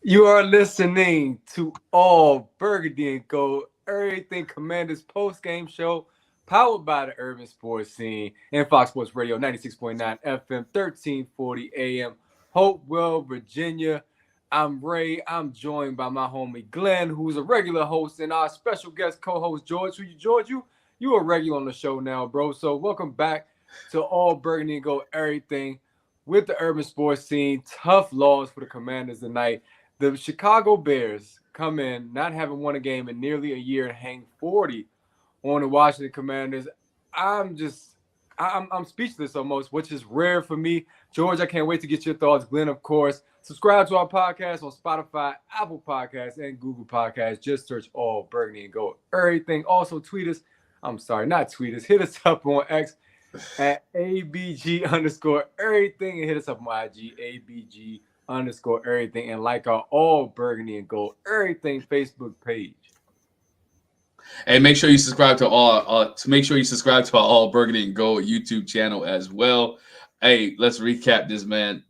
You are listening to All Burgundy and Gold, Everything Commanders post game show, powered by the Urban Sports Scene and Fox Sports Radio 96.9 FM, 1340 AM, Hopewell, Virginia. I'm Ray. I'm joined by my homie Glenn, who's a regular host, and our special guest co-host George. George, you a regular on the show now, bro. So welcome back to All Burgundy and Gold, Everything with the Urban Sports Scene. Tough loss for the Commanders tonight. The Chicago Bears come in not having won a game in nearly a year and hang 40 on the Washington Commanders. I'm just I'm speechless almost, which is rare for me. George, I can't wait to get your thoughts. Glenn, of course. Subscribe to our podcast on Spotify, Apple Podcasts, and Google Podcasts. Just search All Burgundy and Gold. Everything. Also tweet us. I'm sorry, not tweet us. Hit us up on X at ABG underscore everything and hit us up on IG, ABG underscore everything, and like our All Burgundy and Gold Everything Facebook page. And make sure you subscribe to our All Burgundy and Gold YouTube channel as well. Hey, let's recap this, man.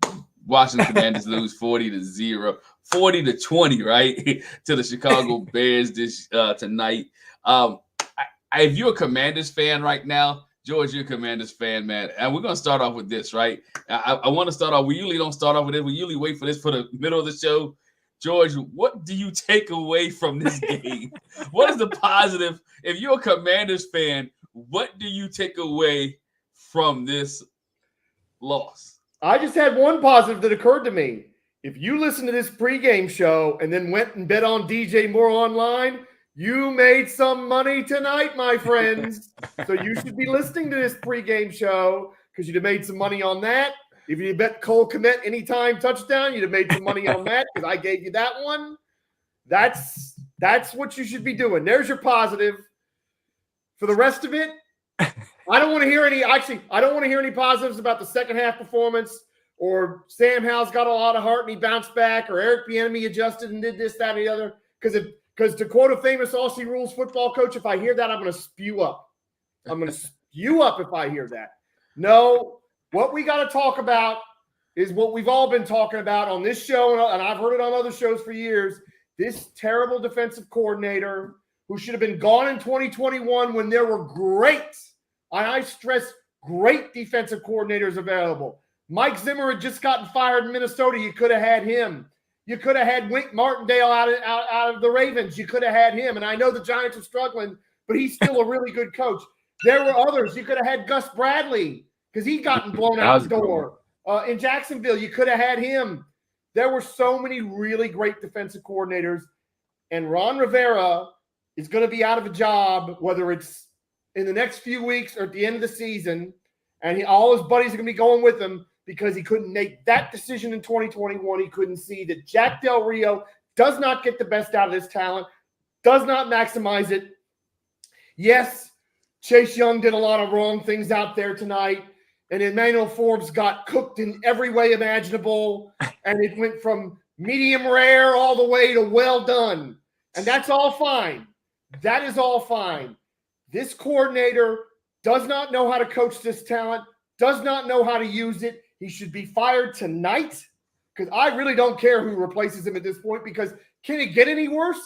Washington Commanders lose 40-0, 40-20, right, to the Chicago Bears this tonight. If you're a Commanders fan right now, George, you're a Commanders fan, man. And we're going to start off with this, right? I want to start off. We usually don't start off with it. We usually wait for this for the middle of the show. George, what do you take away from this game? What is the positive? If you're a Commanders fan, what do you take away from this loss? I just had one positive that occurred to me. If you listen to this pregame show and then went and bet on DJ Moore online, you made some money tonight, my friends. So you should be listening to this pregame show because you'd have made some money on that. If you bet Cole Kmet anytime touchdown, you'd have made some money on that because I gave you that one. That's what you should be doing. There's your positive. For the rest of it, I don't want to hear any. Actually, I don't want to hear any positives about the second half performance or Sam Howell's got a lot of heart and he bounced back or Eric Bieniemy adjusted and did this, that, and the other. Because to quote a famous Aussie Rules football coach, if I hear that, I'm going to spew up. I'm going to spew up if I hear that. No. What we got to talk about is what we've all been talking about on this show, and I've heard it on other shows for years, this terrible defensive coordinator who should have been gone in 2021 when there were great, and I stress great defensive coordinators available. Mike Zimmer had just gotten fired in Minnesota. You could have had him. You could have had Wink Martindale out of the Ravens. You could have had him. And I know the Giants are struggling, but he's still a really good coach. There were others. You could have had Gus Bradley, because he gotten blown out the door. In Jacksonville, you could have had him. There were so many really great defensive coordinators, and Ron Rivera is going to be out of a job, whether it's in the next few weeks or at the end of the season, and all his buddies are going to be going with him because he couldn't make that decision in 2021. He couldn't see that Jack Del Rio does not get the best out of this talent, does not maximize it. Yes, Chase Young did a lot of wrong things out there tonight. And Emmanuel Forbes got cooked in every way imaginable. And it went from medium rare all the way to well done. And that's all fine. That is all fine. This coordinator does not know how to coach this talent, does not know how to use it. He should be fired tonight because I really don't care who replaces him at this point because can it get any worse?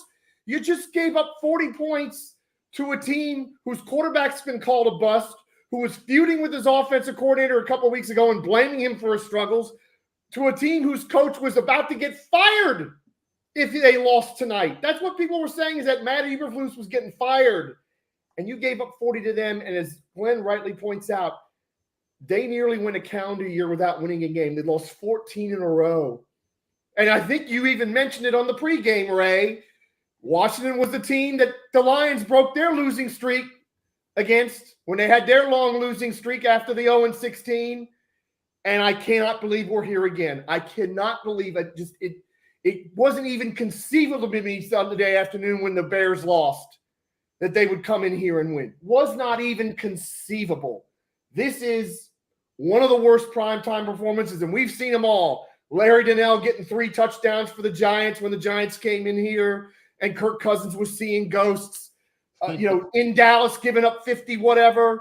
You just gave up 40 points to a team whose quarterback's been called a bust, who was feuding with his offensive coordinator a couple of weeks ago and blaming him for his struggles, to a team whose coach was about to get fired if they lost tonight. That's what people were saying, is that Matt Eberflus was getting fired. And you gave up 40 to them, and as Glenn rightly points out, they nearly went a calendar year without winning a game. They lost 14 in a row. And I think you even mentioned it on the pregame, Ray. Washington was the team that the Lions broke their losing streak against when they had their long losing streak after the 0-16. And I cannot believe we're here again. I cannot believe it. It wasn't even conceivable to me Sunday afternoon when the Bears lost that they would come in here and win. Was not even conceivable. This is one of the worst primetime performances, and we've seen them all. Larry Donnell getting 3 touchdowns for the Giants when the Giants came in here, and Kirk Cousins was seeing ghosts. In Dallas, giving up 50, whatever.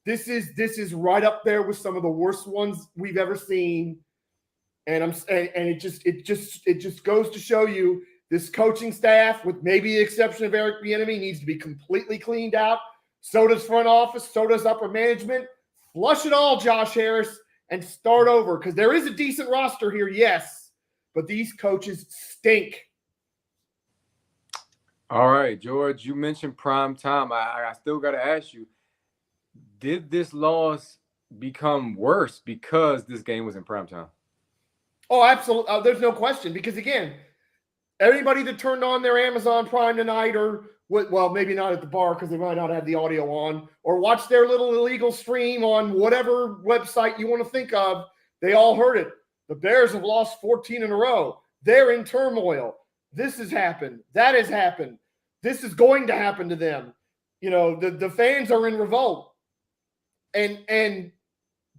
This is right up there with some of the worst ones we've ever seen. And it just goes to show you this coaching staff, with maybe the exception of Eric Bieniemy, needs to be completely cleaned out. So does front office. So does upper management. Flush it all, Josh Harris, and start over, because there is a decent roster here, yes, but these coaches stink. All right, George, you mentioned prime time. I still got to ask you, did this loss become worse because this game was in prime time? Oh, absolutely. There's no question, because, again, everybody that turned on their Amazon Prime tonight, or well, maybe not at the bar because they might not have the audio on, or watch their little illegal stream on whatever website you want to think of, they all heard it. The Bears have lost 14 in a row. They're in turmoil. This has happened. That has happened. This is going to happen to them. You know, the fans are in revolt. And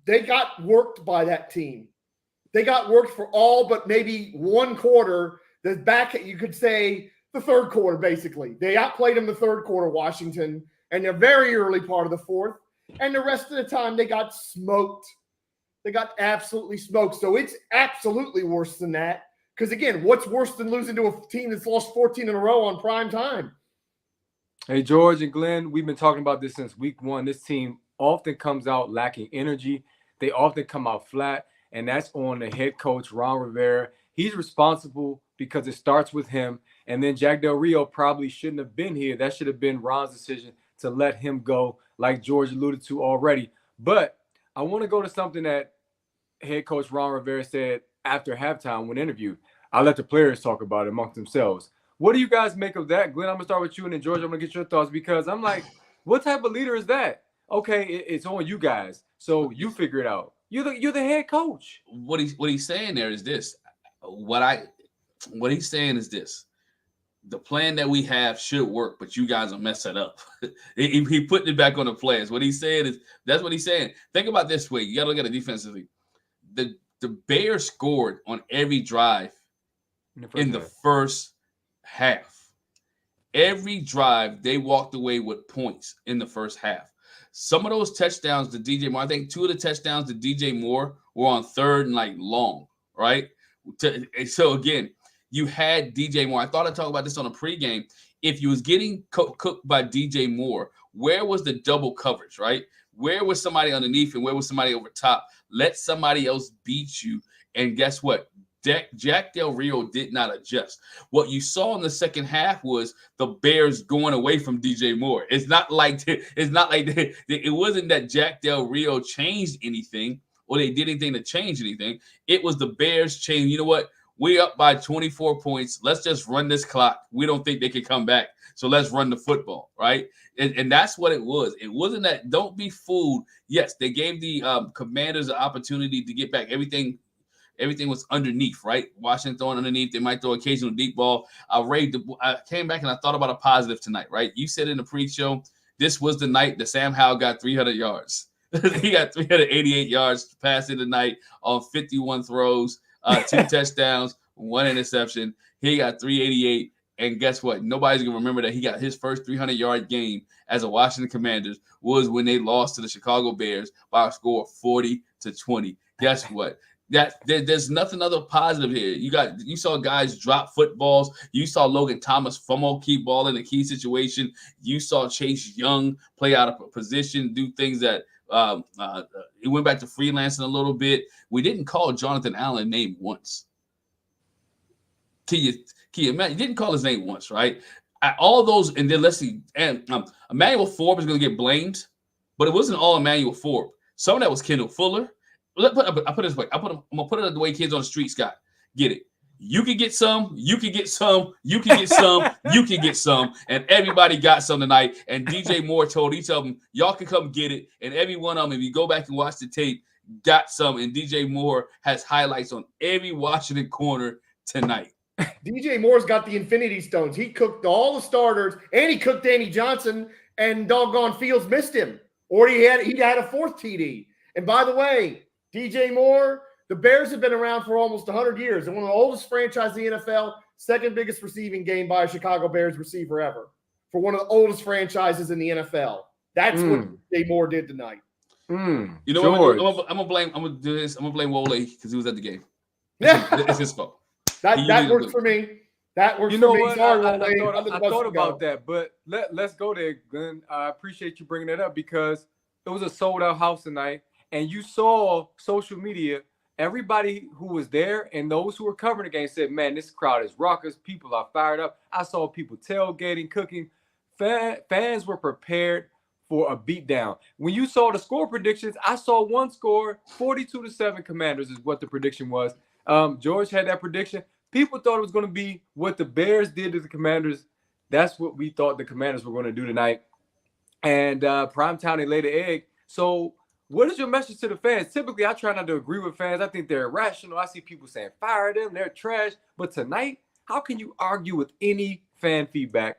they got worked by that team. They got worked for all but maybe one quarter. The back, you could say, the third quarter, basically. They outplayed them the third quarter, Washington, and the very early part of the fourth. And the rest of the time, they got smoked. They got absolutely smoked. So it's absolutely worse than that. Because, again, what's worse than losing to a team that's lost 14 in a row on prime time? Hey, George and Glenn, we've been talking about this since week one. This team often comes out lacking energy. They often come out flat, and that's on the head coach, Ron Rivera. He's responsible because it starts with him. And then Jack Del Rio probably shouldn't have been here. That should have been Ron's decision to let him go, like George alluded to already. But I want to go to something that head coach Ron Rivera said after halftime when interviewed. I'll let the players talk about it amongst themselves. What do you guys make of that? Glenn, I'm going to start with you, and then George, I'm going to get your thoughts, because I'm like, what type of leader is that? Okay, it's on you guys, so you figure it out. You're the head coach. What he's saying there is this. What he's saying is this. The plan that we have should work, but you guys will mess it up. he putting it back on the players. What he's saying is, that's what he's saying. Think about this way. You got to look at it defensively. The Bears scored on every drive in the first half. Every drive, they walked away with points in the first half. Some of those touchdowns to DJ Moore, I think 2 of the touchdowns to DJ Moore were on third and long, right? So again, you had DJ Moore. I thought I'd talk about this on a pregame. If you was getting cooked by DJ Moore, where was the double coverage, right? Where was somebody underneath and where was somebody over top? Let somebody else beat you. And guess what? Jack Del Rio did not adjust. What you saw in the second half was the Bears going away from DJ Moore. It wasn't that Jack Del Rio changed anything or they did anything to change anything. It was the Bears change. You know what? We're up by 24 points. Let's just run this clock. We don't think they can come back. So let's run the football, right? And that's what it was. It wasn't that. Don't be fooled. Yes, they gave the Commanders an opportunity to get back. Everything was underneath, right? Washington throwing underneath. They might throw occasional deep ball. I came back and I thought about a positive tonight, right? You said in the pre-show, this was the night that Sam Howell got 300 yards. He got 388 yards passing tonight on 51 throws, 2 touchdowns, 1 interception. He got 388. And guess what? Nobody's going to remember that he got his first 300-yard game as a Washington Commanders was when they lost to the Chicago Bears by a score of 40-20. Guess what? There's nothing other positive here. You saw guys drop footballs. You saw Logan Thomas fumble key ball in a key situation. You saw Chase Young play out of position, do things that he went back to freelancing a little bit. We didn't call Jonathan Allen name once. Can you imagine? You didn't call his name once, right? All those, and then let's see. And Emmanuel Forbes is going to get blamed, but it wasn't all Emmanuel Forbes. Some of that was Kendall Fuller. I put it this way. I'm gonna put it the way kids on the street, Scott. Get it. You can get some, you can get some, you can get some, you can get some, and everybody got some tonight. And DJ Moore told each of them, y'all can come get it. And every one of them, if you go back and watch the tape, got some. And DJ Moore has highlights on every Washington corner tonight. DJ Moore's got the Infinity Stones. He cooked all the starters, and he cooked Danny Johnson, and doggone Fields missed him. Or he had a 4th TD. And by the way, DJ Moore, the Bears have been around for almost 100 years. They're one of the oldest franchises in the NFL, 2nd biggest receiving game by a Chicago Bears receiver ever, for one of the oldest franchises in the NFL. That's what DJ Moore did tonight. You know what I'm gonna blame? I'm gonna do this. I'm gonna blame Wole because he was at the game. It's his fault. That works for me. That works You for know me. what? Sorry, I Wayne. thought, Under the I bus thought you about go. that, but let's go there, Glenn. I appreciate you bringing that up because it was a sold out house tonight, and you saw social media. Everybody who was there and those who were covering the game said, "Man, this crowd is raucous. People are fired up." I saw people tailgating, cooking. Fans were prepared for a beatdown. When you saw the score predictions, I saw one score, 42-7 Commanders is what the prediction was. George had that prediction. People thought it was going to be what the Bears did to the Commanders. That's what we thought the Commanders were going to do tonight. And primetime, they laid the egg. So what is your message to the fans? Typically, I try not to agree with fans. I think they're irrational. I see people saying, fire them, they're trash. But tonight, how can you argue with any fan feedback?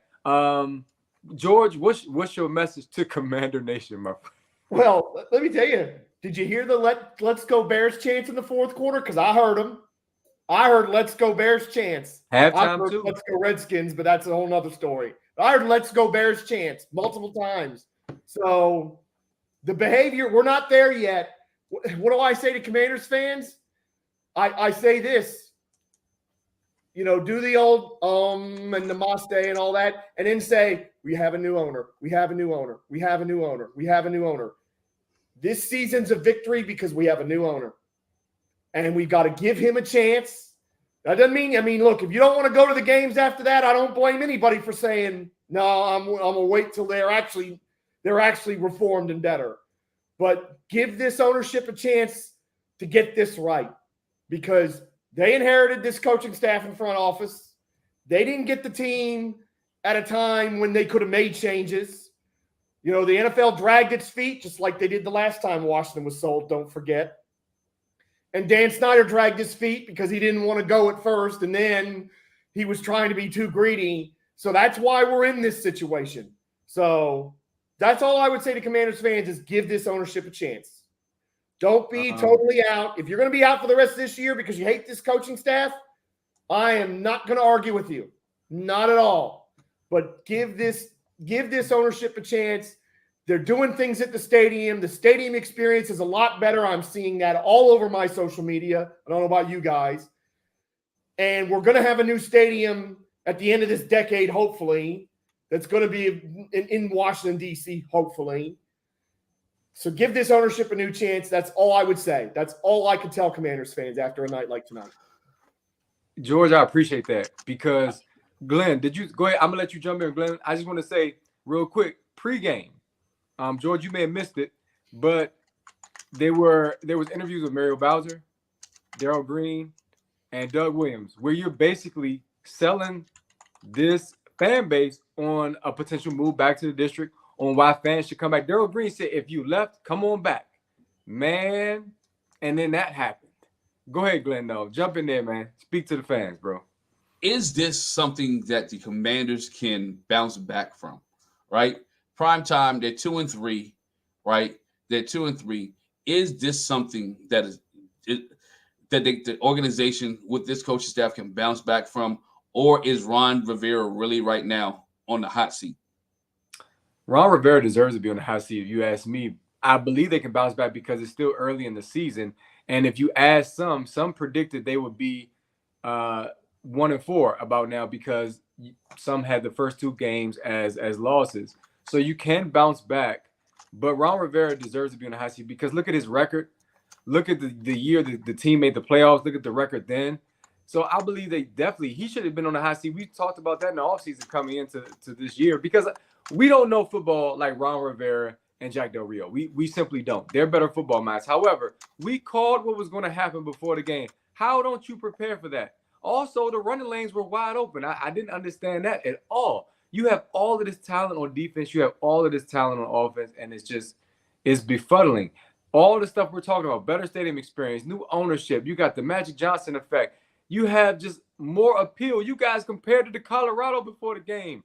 George, what's your message to Commander Nation, my friend? Well, let me tell you. Did you hear the Let's Go Bears chants in the fourth quarter? Because I heard them. I heard Let's Go Bears chants. I Halftime, heard too. Let's Go Redskins, but that's a whole nother story. I heard Let's Go Bears chants multiple times. So the behavior, we're not there yet. What do I say to Commanders fans? I say this. You know, do the old and namaste and all that, and then say, we have a new owner. We have a new owner. We have a new owner. We have a new owner. This season's a victory because we have a new owner. And we got to give him a chance. That doesn't mean, look, if you don't want to go to the games after that, I don't blame anybody for saying, no, I'm going to wait till they're actually reformed and better. But give this ownership a chance to get this right, because they inherited this coaching staff and front office. They didn't get the team at a time when they could have made changes. You know, the NFL dragged its feet just like they did the last time Washington was sold, don't forget. And Dan Snyder dragged his feet because he didn't want to go at first, and then he was trying to be too greedy. So that's why we're in this situation. So that's all I would say to Commanders fans is give this ownership a chance. Don't be totally out. If you're going to be out for the rest of this year because you hate this coaching staff, I am not going to argue with you. Not at all. But give this ownership a chance. They're doing things at the stadium. The stadium experience is a lot better. I'm seeing that all over my social media. I don't know about you guys. And we're going to have a new stadium at the end of this decade, hopefully, that's going to be in Washington, D.C., hopefully. So give this ownership a new chance. That's all I would say. That's all I can tell Commanders fans after a night like tonight. George, I appreciate that because, Glenn, did you – go ahead. I'm going to let you jump in, Glenn. I just want to say real quick, pregame. George, you may have missed it, but there was interviews with Mario Bowser, Darrell Green, and Doug Williams, where you're basically selling this fan base on a potential move back to the district, on why fans should come back. Darrell Green said, if you left, come on back. Man, and then that happened. Go ahead, Glenn, though. Jump in there, man. Speak to the fans, bro. Is this something that the Commanders can bounce back from, right? Prime time, they're 2-3, right? They're 2-3. Is this something that the organization with this coaching staff can bounce back from, or is Ron Rivera really right now on the hot seat? Ron Rivera deserves to be on the hot seat, if you ask me. I believe they can bounce back because it's still early in the season. And if you ask some predicted they would be 1-4 about now because some had the first two games as losses. So you can bounce back, but Ron Rivera deserves to be on the hot seat because look at his record. Look at the year the team made the playoffs. Look at the record then. So I believe he should have been on the hot seat. We talked about that in the offseason coming into this year because we don't know football like Ron Rivera and Jack Del Rio. We simply don't. They're better football minds. However, we called what was going to happen before the game. How don't you prepare for that? Also, the running lanes were wide open. I didn't understand that at all. You have all of this talent on defense. You have all of this talent on offense, and it's befuddling. All the stuff we're talking about, better stadium experience, new ownership. You got the Magic Johnson effect. You have just more appeal. You guys compared it to Colorado before the game.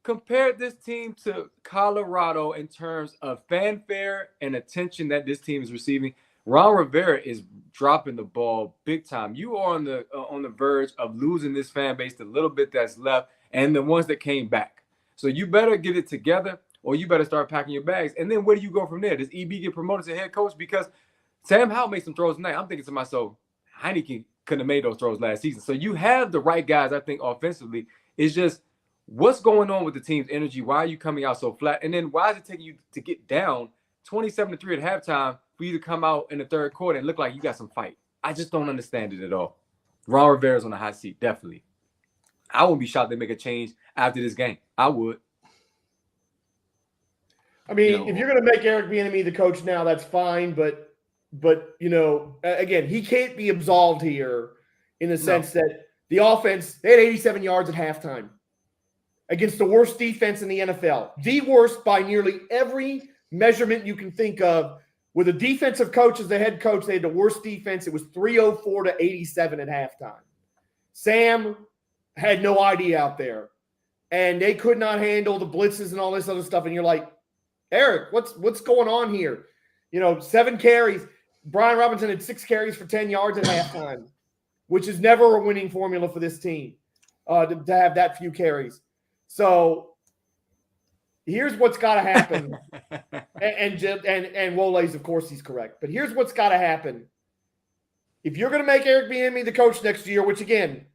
Compare this team to Colorado in terms of fanfare and attention that this team is receiving. Ron Rivera is dropping the ball big time. You are on the verge of losing this fan base, the little bit that's left, and the ones that came back. So you better get it together, or you better start packing your bags. And then where do you go from there? Does EB get promoted to head coach? Because Sam Howell made some throws tonight. I'm thinking to myself, Heineke couldn't have made those throws last season. So you have the right guys, I think, offensively. It's just what's going on with the team's energy? Why are you coming out so flat? And then why is it taking you to get down 27-3 at halftime for you to come out in the third quarter and look like you got some fight? I just don't understand it at all. Ron Rivera's on the hot seat, definitely. I wouldn't be shocked they make a change after this game. I would. I mean, if you're going to make Eric Bieniemy the coach now, that's fine. But again, he can't be absolved here in the sense that the offense, they had 87 yards at halftime against the worst defense in the NFL. The worst by nearly every measurement you can think of. With a defensive coach as the head coach, they had the worst defense. It was 304 to 87 at halftime. Sam had no idea out there. And they could not handle the blitzes and all this other stuff. And you're like, Eric, what's going on here? 7 carries. Brian Robinson had 6 carries for 10 yards at halftime, which is never a winning formula for this team to have that few carries. So here's what's got to happen. and Wole's, of course, he's correct. But here's what's got to happen. If you're going to make Eric Bieniemy the coach next year, which, again,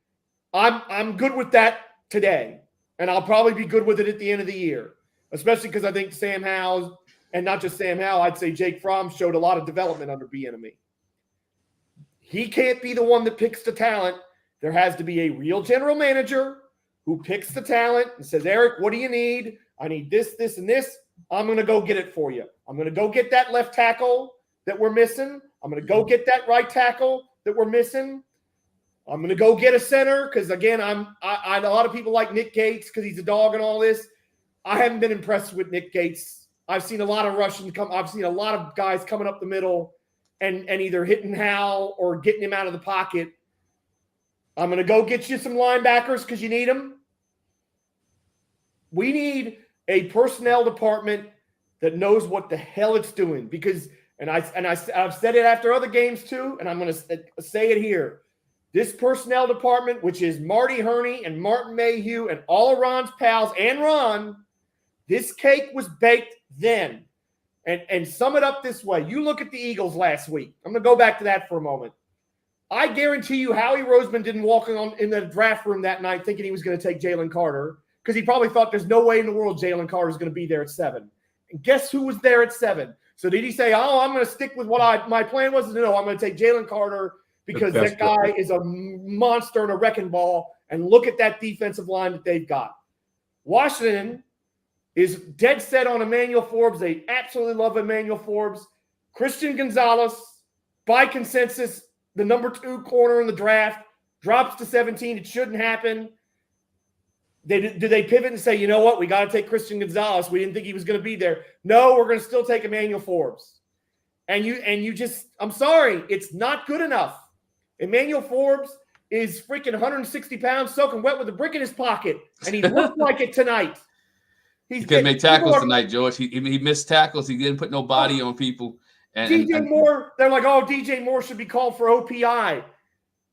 I'm good with that today, and I'll probably be good with it at the end of the year, especially because I think Sam Howell, and not just Sam Howell, I'd say Jake Fromm showed a lot of development under Bieniemy. He can't be the one that picks the talent. There has to be a real general manager who picks the talent and says, Eric, what do you need? I need this, this, and this. I'm going to go get it for you. I'm going to go get that left tackle that we're missing. I'm going to go get that right tackle that we're missing. I'm going to go get a center because, again, I a lot of people like Nick Gates because he's a dog and all this. I haven't been impressed with Nick Gates. I've seen a lot of rushing come. I've seen a lot of guys coming up the middle and either hitting Hal or getting him out of the pocket. I'm going to go get you some linebackers because you need them. We need a personnel department that knows what the hell it's doing because, I've said it after other games too, and I'm going to say it here. This personnel department, which is Marty Herney and Martin Mayhew and all of Ron's pals and Ron, this cake was baked then. And sum it up this way. You look at the Eagles last week. I'm going to go back to that for a moment. I guarantee you Howie Roseman didn't walk in the draft room that night thinking he was going to take Jalen Carter because he probably thought there's no way in the world Jalen Carter is going to be there at 7. And guess who was there at 7? So did he say, I'm going to stick with what my plan was? No, I'm going to take Jalen Carter because that guy is a monster and a wrecking ball. And look at that defensive line that they've got. Washington is dead set on Emmanuel Forbes. They absolutely love Emmanuel Forbes. Christian Gonzalez, by consensus, the number 2 corner in the draft, drops to 17. It shouldn't happen. Do they pivot and say, you know what, we got to take Christian Gonzalez. We didn't think he was going to be there. No, we're going to still take Emmanuel Forbes. And you just, I'm sorry, it's not good enough. Emmanuel Forbes is freaking 160 pounds, soaking wet with a brick in his pocket, and he looked like it tonight. He couldn't make tackles tonight, George. He missed tackles. He didn't put no body on people. DJ Moore, they're like, DJ Moore should be called for OPI.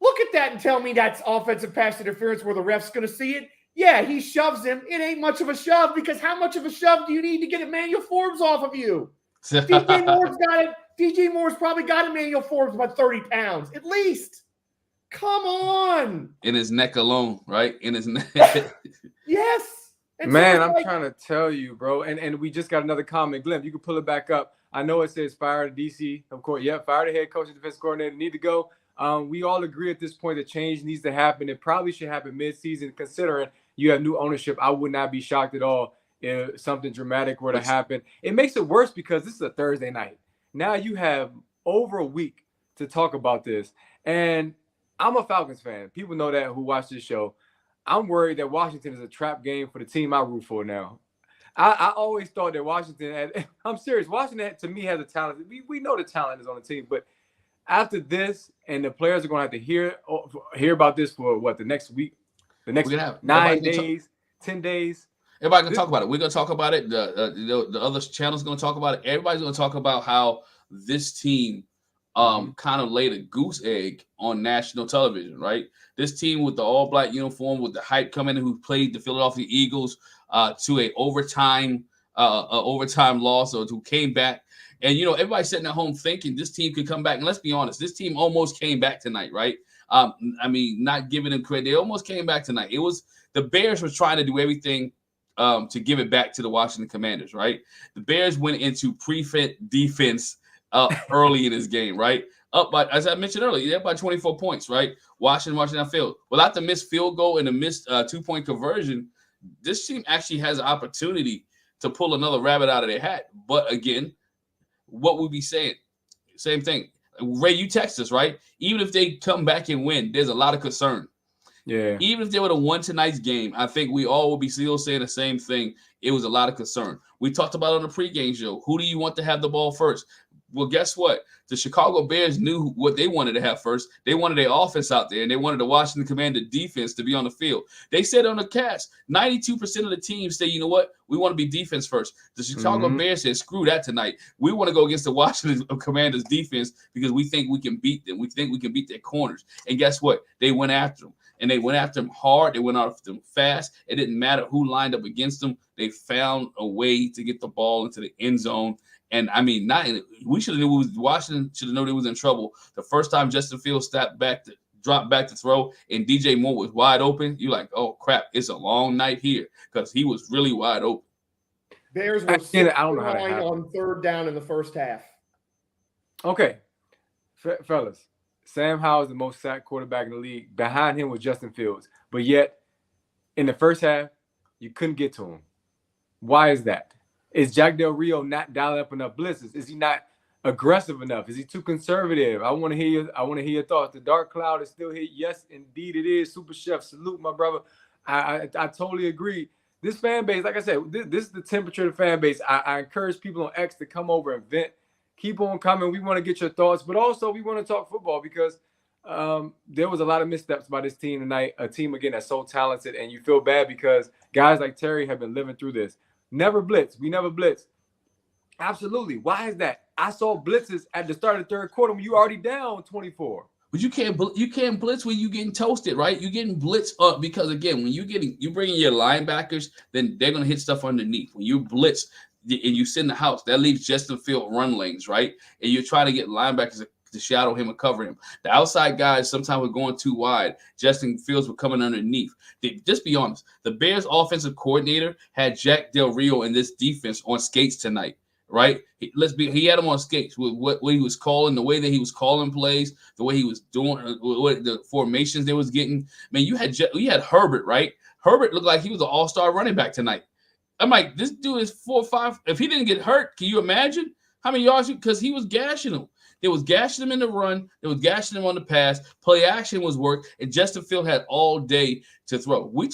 Look at that and tell me that's offensive pass interference where the ref's going to see it. Yeah, he shoves him. It ain't much of a shove because how much of a shove do you need to get Emmanuel Forbes off of you? DJ Moore's probably got Emmanuel Forbes about 30 pounds, at least. Come on. In his neck alone, right? In his neck. Yes. And man, I'm trying to tell you, bro. And we just got another comment. Glenn, you can pull it back up. I know it says fire the DC. Of course, fire the head coach and defense coordinator. Need to go. We all agree at this point that change needs to happen. It probably should happen mid-season, considering you have new ownership. I would not be shocked at all if something dramatic were to happen. It makes it worse because this is a Thursday night. Now you have over a week to talk about this. And I'm a Falcons fan. People know that who watch this show. I'm worried that Washington is a trap game for the team I root for now. I always thought that Washington – I'm serious. Washington, to me, has a talent. We know the talent is on the team. But after this, and the players are going to have to hear about this for, the next week? The next 9 days, 10 days? Everybody's going to talk about it. We're going to talk about it. The other channel's going to talk about it. Everybody's going to talk about how this team kind of laid a goose egg on national television, right? This team with the all-black uniform, with the hype coming in, who played the Philadelphia Eagles to a overtime loss, or who came back. And, everybody's sitting at home thinking this team could come back. And let's be honest, this team almost came back tonight, right? I mean, not giving them credit. They almost came back tonight. It was the Bears were trying to do everything to give it back to the Washington Commanders, right? The Bears went into prevent defense early in this game, right? Up by, as I mentioned earlier, they're by 24 points, right? Washington down field. Without the missed field goal and the missed 2-point conversion, this team actually has an opportunity to pull another rabbit out of their hat. But again, what we be saying? Same thing. Ray, you text us, right? Even if they come back and win, there's a lot of concern. Yeah. Even if they would have won tonight's game, I think we all will be still saying the same thing. It was a lot of concern. We talked about it on the pregame show. Who do you want to have the ball first? Well, guess what? The Chicago Bears knew what they wanted to have first. They wanted their offense out there, and they wanted the Washington Commander defense to be on the field. They said on the cast, 92% of the teams say, you know what? We want to be defense first. The Chicago Bears said, screw that tonight. We want to go against the Washington Commanders defense because we think we can beat them. We think we can beat their corners. And guess what? They went after them. And they went after them hard. They went after them fast. It didn't matter who lined up against them. They found a way to get the ball into the end zone. And I mean, we should have knew Washington should have known they was in trouble. The first time Justin Fields dropped back to throw, and DJ Moore was wide open, you're like, oh crap, it's a long night here because he was really wide open. Bears were 6 on third down in the first half. Okay, fellas, Sam Howell is the most sacked quarterback in the league. Behind him was Justin Fields, but yet in the first half, you couldn't get to him. Why is that? Is Jack Del Rio not dialing up enough blitzes? Is he not aggressive enough? Is he too conservative? I want to hear your thoughts. The dark cloud is still here. Yes, indeed it is. Super Chef, salute my brother. I totally agree. This fan base, like I said, this is the temperature of the fan base. I encourage people on X to come over and vent. Keep on coming. We want to get your thoughts, but also we want to talk football because there was a lot of missteps by this team tonight. A team, again, that's so talented, and you feel bad because guys like Terry have been living through this. Never blitz. We never blitz. Absolutely. Why is that? I saw blitzes at the start of the third quarter when you already down 24. But you can't blitz when you getting toasted, right? You're getting blitzed up because again, when you bring in your linebackers, then they're gonna hit stuff underneath. When you blitz and you sit in the house, that leaves Justin Field run lanes, right? And you're trying to get linebackers to shadow him and cover him. The outside guys sometimes were going too wide. Justin Fields were coming underneath. Just be honest. The Bears offensive coordinator had Jack Del Rio in this defense on skates tonight, right? He had him on skates with what he was calling, the way that he was calling plays, the way he was doing, what the formations they was getting. Man, you had Herbert, right? Herbert looked like he was an all-star running back tonight. I'm like, this dude is 4-5. If he didn't get hurt, can you imagine how many yards? Because he was gashing him. They was gashing him in the run. They was gashing him on the pass. Play action was work, and Justin Field had all day to throw. Wole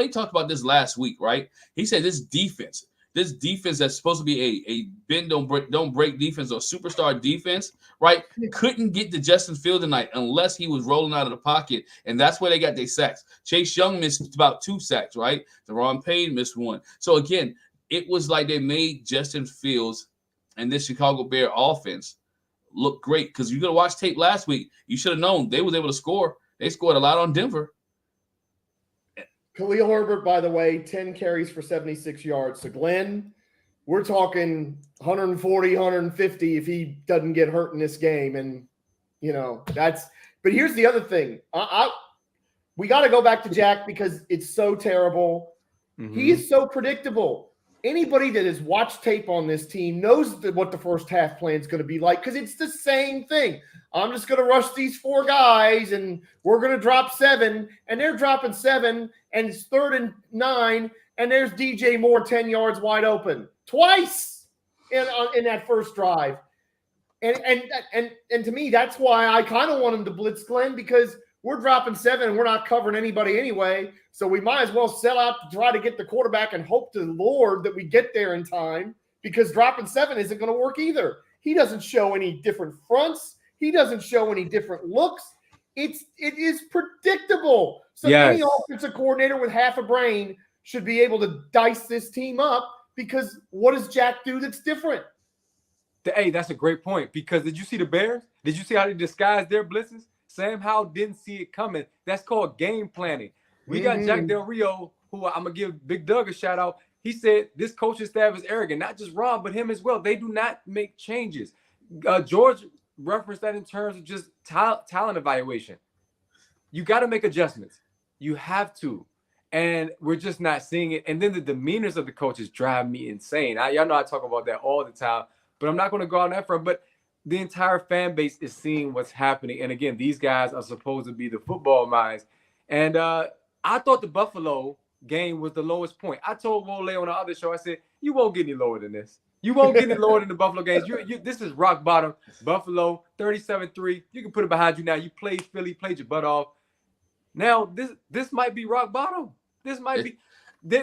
talked about this last week, right? He said this defense that's supposed to be a bend don't break defense or superstar defense, right? Couldn't get to Justin Field tonight unless he was rolling out of the pocket, and that's where they got their sacks. Chase Young missed about 2 sacks, right? Deron Payne missed 1. So again, it was like they made Justin Fields and this Chicago Bear offense look great because you're gonna watch tape last week. You should have known they was able to score. They scored a lot on Denver. Khalil Herbert, by the way, 10 carries for 76 yards. So Glenn, we're talking 140, 150 if he doesn't get hurt in this game. And but here's the other thing. We got to go back to Jack because it's so terrible. Mm-hmm. He is so predictable. Anybody that has watched tape on this team knows what the first half plan is going to be like because it's the same thing. I'm just going to rush these 4 guys, and we're going to drop 7, and they're dropping 7, and it's 3rd and 9, and there's DJ Moore 10 yards wide open twice in that first drive. And to me, that's why I kind of want him to blitz Glenn because we're dropping 7 and we're not covering anybody anyway. So we might as well sell out to try to get the quarterback and hope to the Lord that we get there in time because dropping 7 isn't going to work either. He doesn't show any different fronts. He doesn't show any different looks. It is predictable. So any offensive coordinator with half a brain should be able to dice this team up because what does Jack do that's different? Hey, that's a great point because did you see the Bears? Did you see how they disguised their blitzes? Sam Howell didn't see it coming. That's called game planning. We got Jack Del Rio, who I'm going to give Big Doug a shout out. He said this coaching staff is arrogant, not just Ron, but him as well. They do not make changes. George referenced that in terms of just talent evaluation. you got to make adjustments. You have to. And we're just not seeing it. And then the demeanors of the coaches drive me insane. Y'all know I talk about that all the time, but I'm not going to go on that front. But the entire fan base is seeing what's happening. And again, these guys are supposed to be the football minds. And I thought the Buffalo game was the lowest point. I told Wole on the other show, I said, you won't get any lower than this. You won't get any lower than the Buffalo games. This is rock bottom. Buffalo, 37-3. You can put it behind you now. You played Philly, played your butt off. Now, this might be rock bottom. This might be. They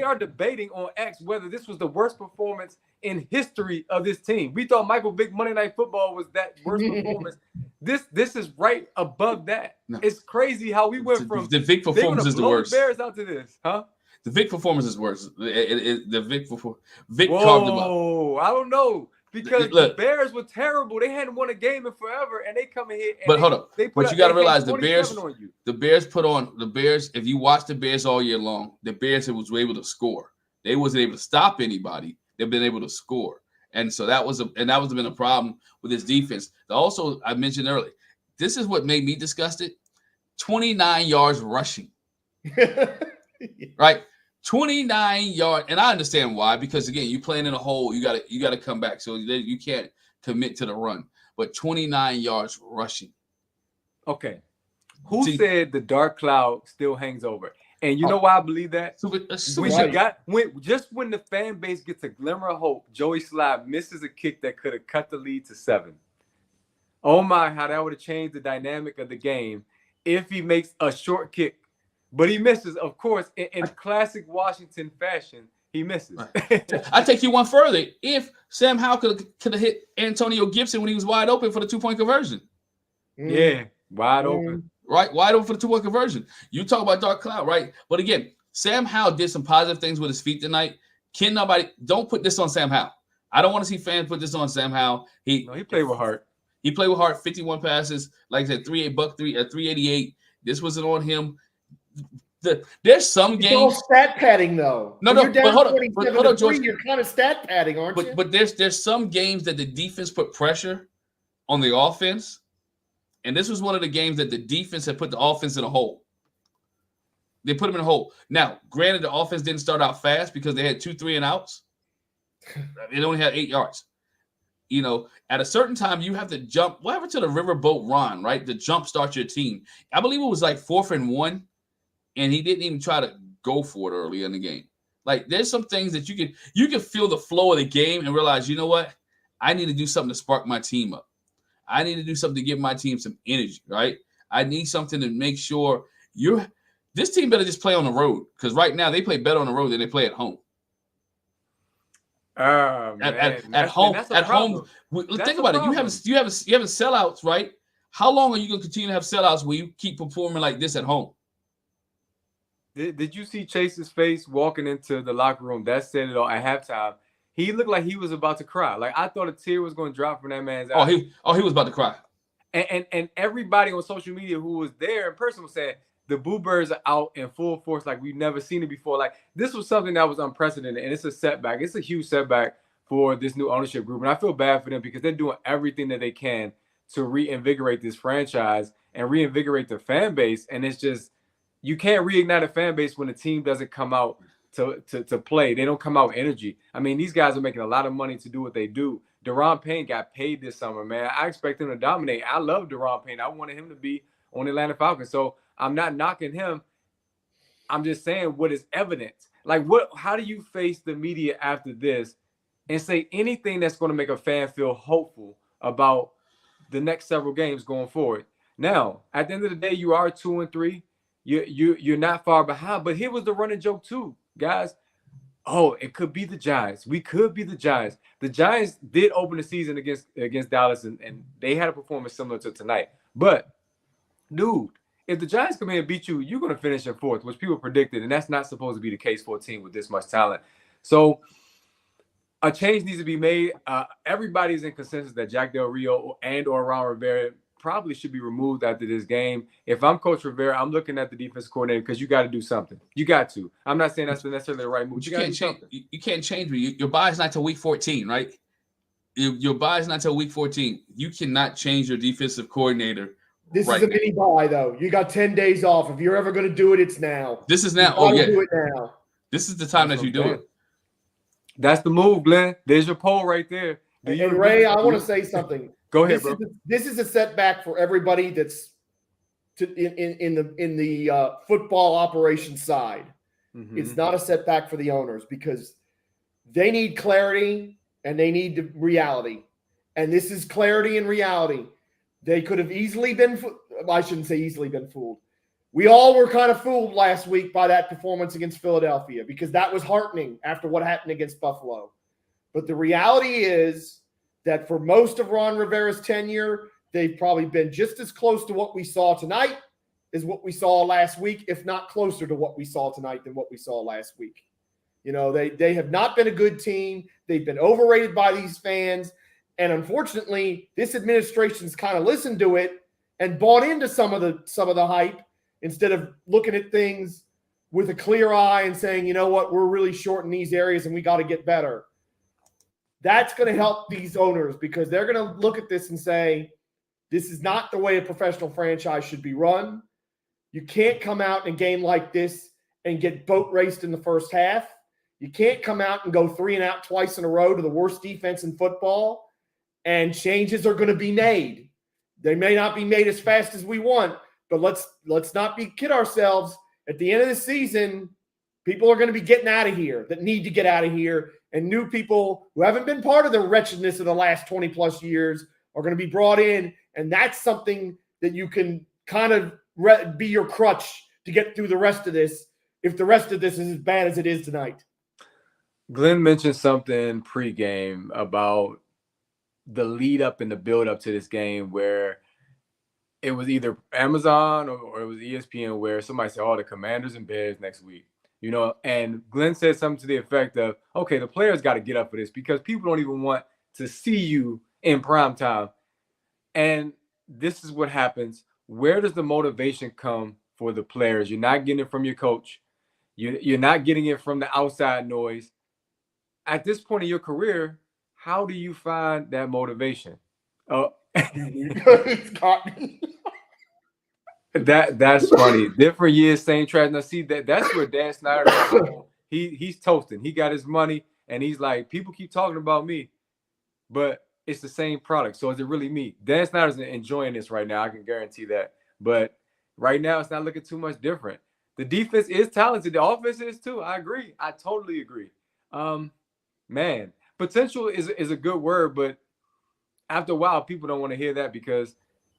are debating on X whether this was the worst performance in history of this team. We thought Michael Vick Monday Night Football was that worst performance. This is right above that. No. It's crazy how we went from the Vick performance is the worst. Bears out to this, huh? The Vick performance is worse. The Vick Whoa, carved them up. I don't know. Because the Bears were terrible. They hadn't won a game in forever, and they come in here. But hold up. But you got to realize the Bears put on the Bears. If you watch the Bears all year long, the Bears was able to score. They wasn't able to stop anybody. They've been able to score, and so that was been a problem with this defense. Also, I mentioned earlier, this is what made me disgusted: 29 yards rushing, right? 29 yards, and I understand why, because again, you playing in a hole, you got to come back, so you can't commit to the run. But 29 yards rushing. Okay, who said the dark cloud still hangs over? And you know why I believe that? When the fan base gets a glimmer of hope, Joey Slye misses a kick that could have cut the lead to 7. Oh my, how that would have changed the dynamic of the game if he makes a short kick. But he misses, of course, in classic Washington fashion. He misses. I take you one further. If Sam Howell could have hit Antonio Gibson when he was wide open for the 2-point conversion. Yeah, wide open. Right, wide open for the 2-point conversion. You talk about dark cloud, right? But again, Sam Howell did some positive things with his feet tonight. Don't put this on Sam Howell. I don't want to see fans put this on Sam Howell. He played with heart. He played with heart. 51 passes, like I said, 388. This wasn't on him. There's some games. It's all stat padding, though. No, but hold on, George. You're kind of stat padding, aren't you? But there's some games that the defense put pressure on the offense, and this was one of the games that the defense had put the offense in a hole. They put them in a hole. Now, granted, the offense didn't start out fast because they had 2 3-and-outs. It only had 8 yards. You know, at a certain time, you have to jump. Whatever to the riverboat run, right? To jump start your team. I believe it was like 4th and 1. And he didn't even try to go for it early in the game. Like, there's some things that you can feel the flow of the game and realize, you know what? I need to do something to spark my team up. I need to do something to give my team some energy, right? I need something to make sure this team better just play on the road, because right now they play better on the road than they play at home. At home, think about it. You have sellouts, right? How long are you going to continue to have sellouts where you keep performing like this at home? Did you see Chase's face walking into the locker room? That said it all at halftime. He looked like he was about to cry. Like, I thought a tear was going to drop from that man's eye. He was about to cry. And everybody on social media who was there in person was saying the Boo Birds are out in full force like we've never seen it before. Like, this was something that was unprecedented, and it's a setback. It's a huge setback for this new ownership group, and I feel bad for them because they're doing everything that they can to reinvigorate this franchise and reinvigorate the fan base, and it's just – you can't reignite a fan base when the team doesn't come out to play. They don't come out with energy. I mean, these guys are making a lot of money to do what they do. Deron Payne got paid this summer, man. I expect him to dominate. I love Deron Payne. I wanted him to be on the Atlanta Falcons. So I'm not knocking him. I'm just saying what is evident. Like, how do you face the media after this and say anything that's going to make a fan feel hopeful about the next several games going forward? Now, at the end of the day, you are 2-3. You're not far behind, but here was the running joke too, guys. Oh, it could be the Giants. We could be the Giants. The Giants did open the season against Dallas, and they had a performance similar to tonight. But, dude, if the Giants come here and beat you, you're going to finish in 4th, which people predicted, and that's not supposed to be the case for a team with this much talent. So, a change needs to be made. Everybody's in consensus that Jack Del Rio or Ron Rivera probably should be removed after this game. If I'm Coach Rivera, I'm looking at the defense coordinator because you got to do something. You got to. I'm not saying that's necessarily the right move. You can't change me. Your bye is not till week 14, right? Your bye is not till week 14. You cannot change your defensive coordinator This right is a now. mini buy, though. You got 10 days off. If you're ever going to do it, it's now. This is now. You Oh, gotta yeah. do it now. This is the time That's that you what I'm do saying. it. That's the move, Glenn. There's your poll right there. And Ray, I want to say something. Go ahead, bro. This is a setback for everybody that's in the football operations side. Mhm. It's not a setback for the owners because they need clarity and they need the reality. And this is clarity and reality. They could have easily been – I shouldn't say easily been fooled. We all were kind of fooled last week by that performance against Philadelphia because that was heartening after what happened against Buffalo. But the reality is that for most of Ron Rivera's tenure, they've probably been just as close to what we saw tonight as what we saw last week, if not closer to what we saw tonight than what we saw last week. You know, they have not been a good team. They've been overrated by these fans. And unfortunately, this administration's kind of listened to it and bought into some of the hype instead of looking at things with a clear eye and saying, you know what, we're really short in these areas and we got to get better. That's going to help these owners because they're going to look at this and say, this is not the way a professional franchise should be run. You can't come out in a game like this and get boat raced in the first half. You can't come out and go 3 and out twice in a row to the worst defense in football, and changes are going to be made. They may not be made as fast as we want, but let's not kid ourselves. At the end of the season, people are going to be getting out of here that need to get out of here, and new people who haven't been part of the wretchedness of the last 20-plus years are going to be brought in, and that's something that you can kind of be your crutch to get through the rest of this if the rest of this is as bad as it is tonight. Glenn mentioned something pregame about the lead up and the build up to this game where it was either Amazon or it was ESPN where somebody said, oh, the Commanders and Bears next week. You know, and Glenn said something to the effect of, okay, the players got to get up for this because people don't even want to see you in prime time. And this is what happens. Where does the motivation come for the players? You're not getting it from your coach. You're not getting it from the outside noise. At this point in your career, how do you find that motivation? That's funny. Different years, same trash. Now, see that's where Dan Snyder he's toasting. He got his money, and he's like, people keep talking about me, but it's the same product. So is it really me? Dan Snyder's enjoying this right now. I can guarantee that. But right now, it's not looking too much different. The defense is talented. The offense is too. I agree. I totally agree. Man, potential is a good word, but after a while, people don't want to hear that because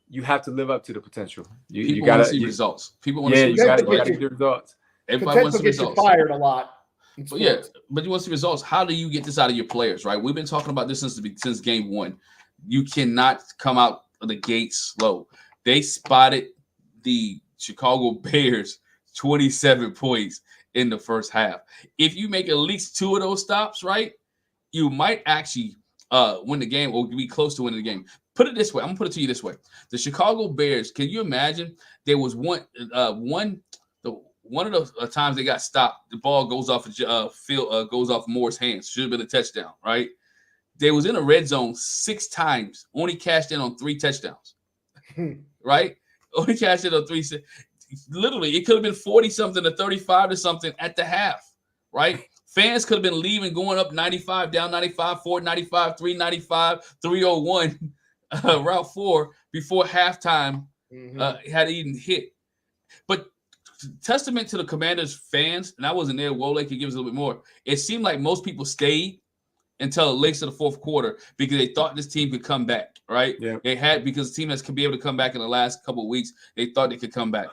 you have to live up to the potential. You got to see results. People want to see results. results. You got to get the results. Everybody wants to see gets results. You fired a lot. But yeah, but you want to see results. How do you get this out of your players, right? We've been talking about this since game one. You cannot come out of the gate slow. They spotted the Chicago Bears 27 points in the first half. If you make at least 2 of those stops, right, you might actually win the game or be close to winning the game. Put it this way. I'm going to put it to you this way. The Chicago Bears, can you imagine? There was one of those times they got stopped. The ball goes off goes off Moore's hands. Should have been a touchdown, right? They was in a red zone 6 times. Only cashed in on 3 touchdowns, right? Only cashed in on 3. Literally, it could have been 40-something to 35 to something at the half, right? Fans could have been leaving, going up 95, down 95, 495, 395, 301, Route 4 before halftime had even hit. But testament to the Commanders fans, and I wasn't there. Wole could give us a little bit more. It seemed like most people stayed until late to the fourth quarter because they thought this team could come back, right? Yeah. They had, because the team that's could be able to come back in the last couple of weeks, they thought they could come back.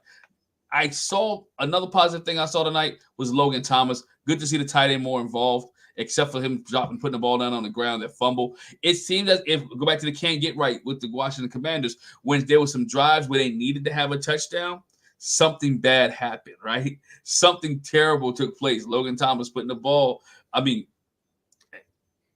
I saw another positive thing I saw tonight was Logan Thomas. Good to see the tight end more involved, except for him dropping, putting the ball down on the ground, that fumble. It seemed as if, go back to the can't get right with the Washington Commanders, when there were some drives where they needed to have a touchdown, something bad happened, right? Something terrible took place. Logan Thomas putting the ball,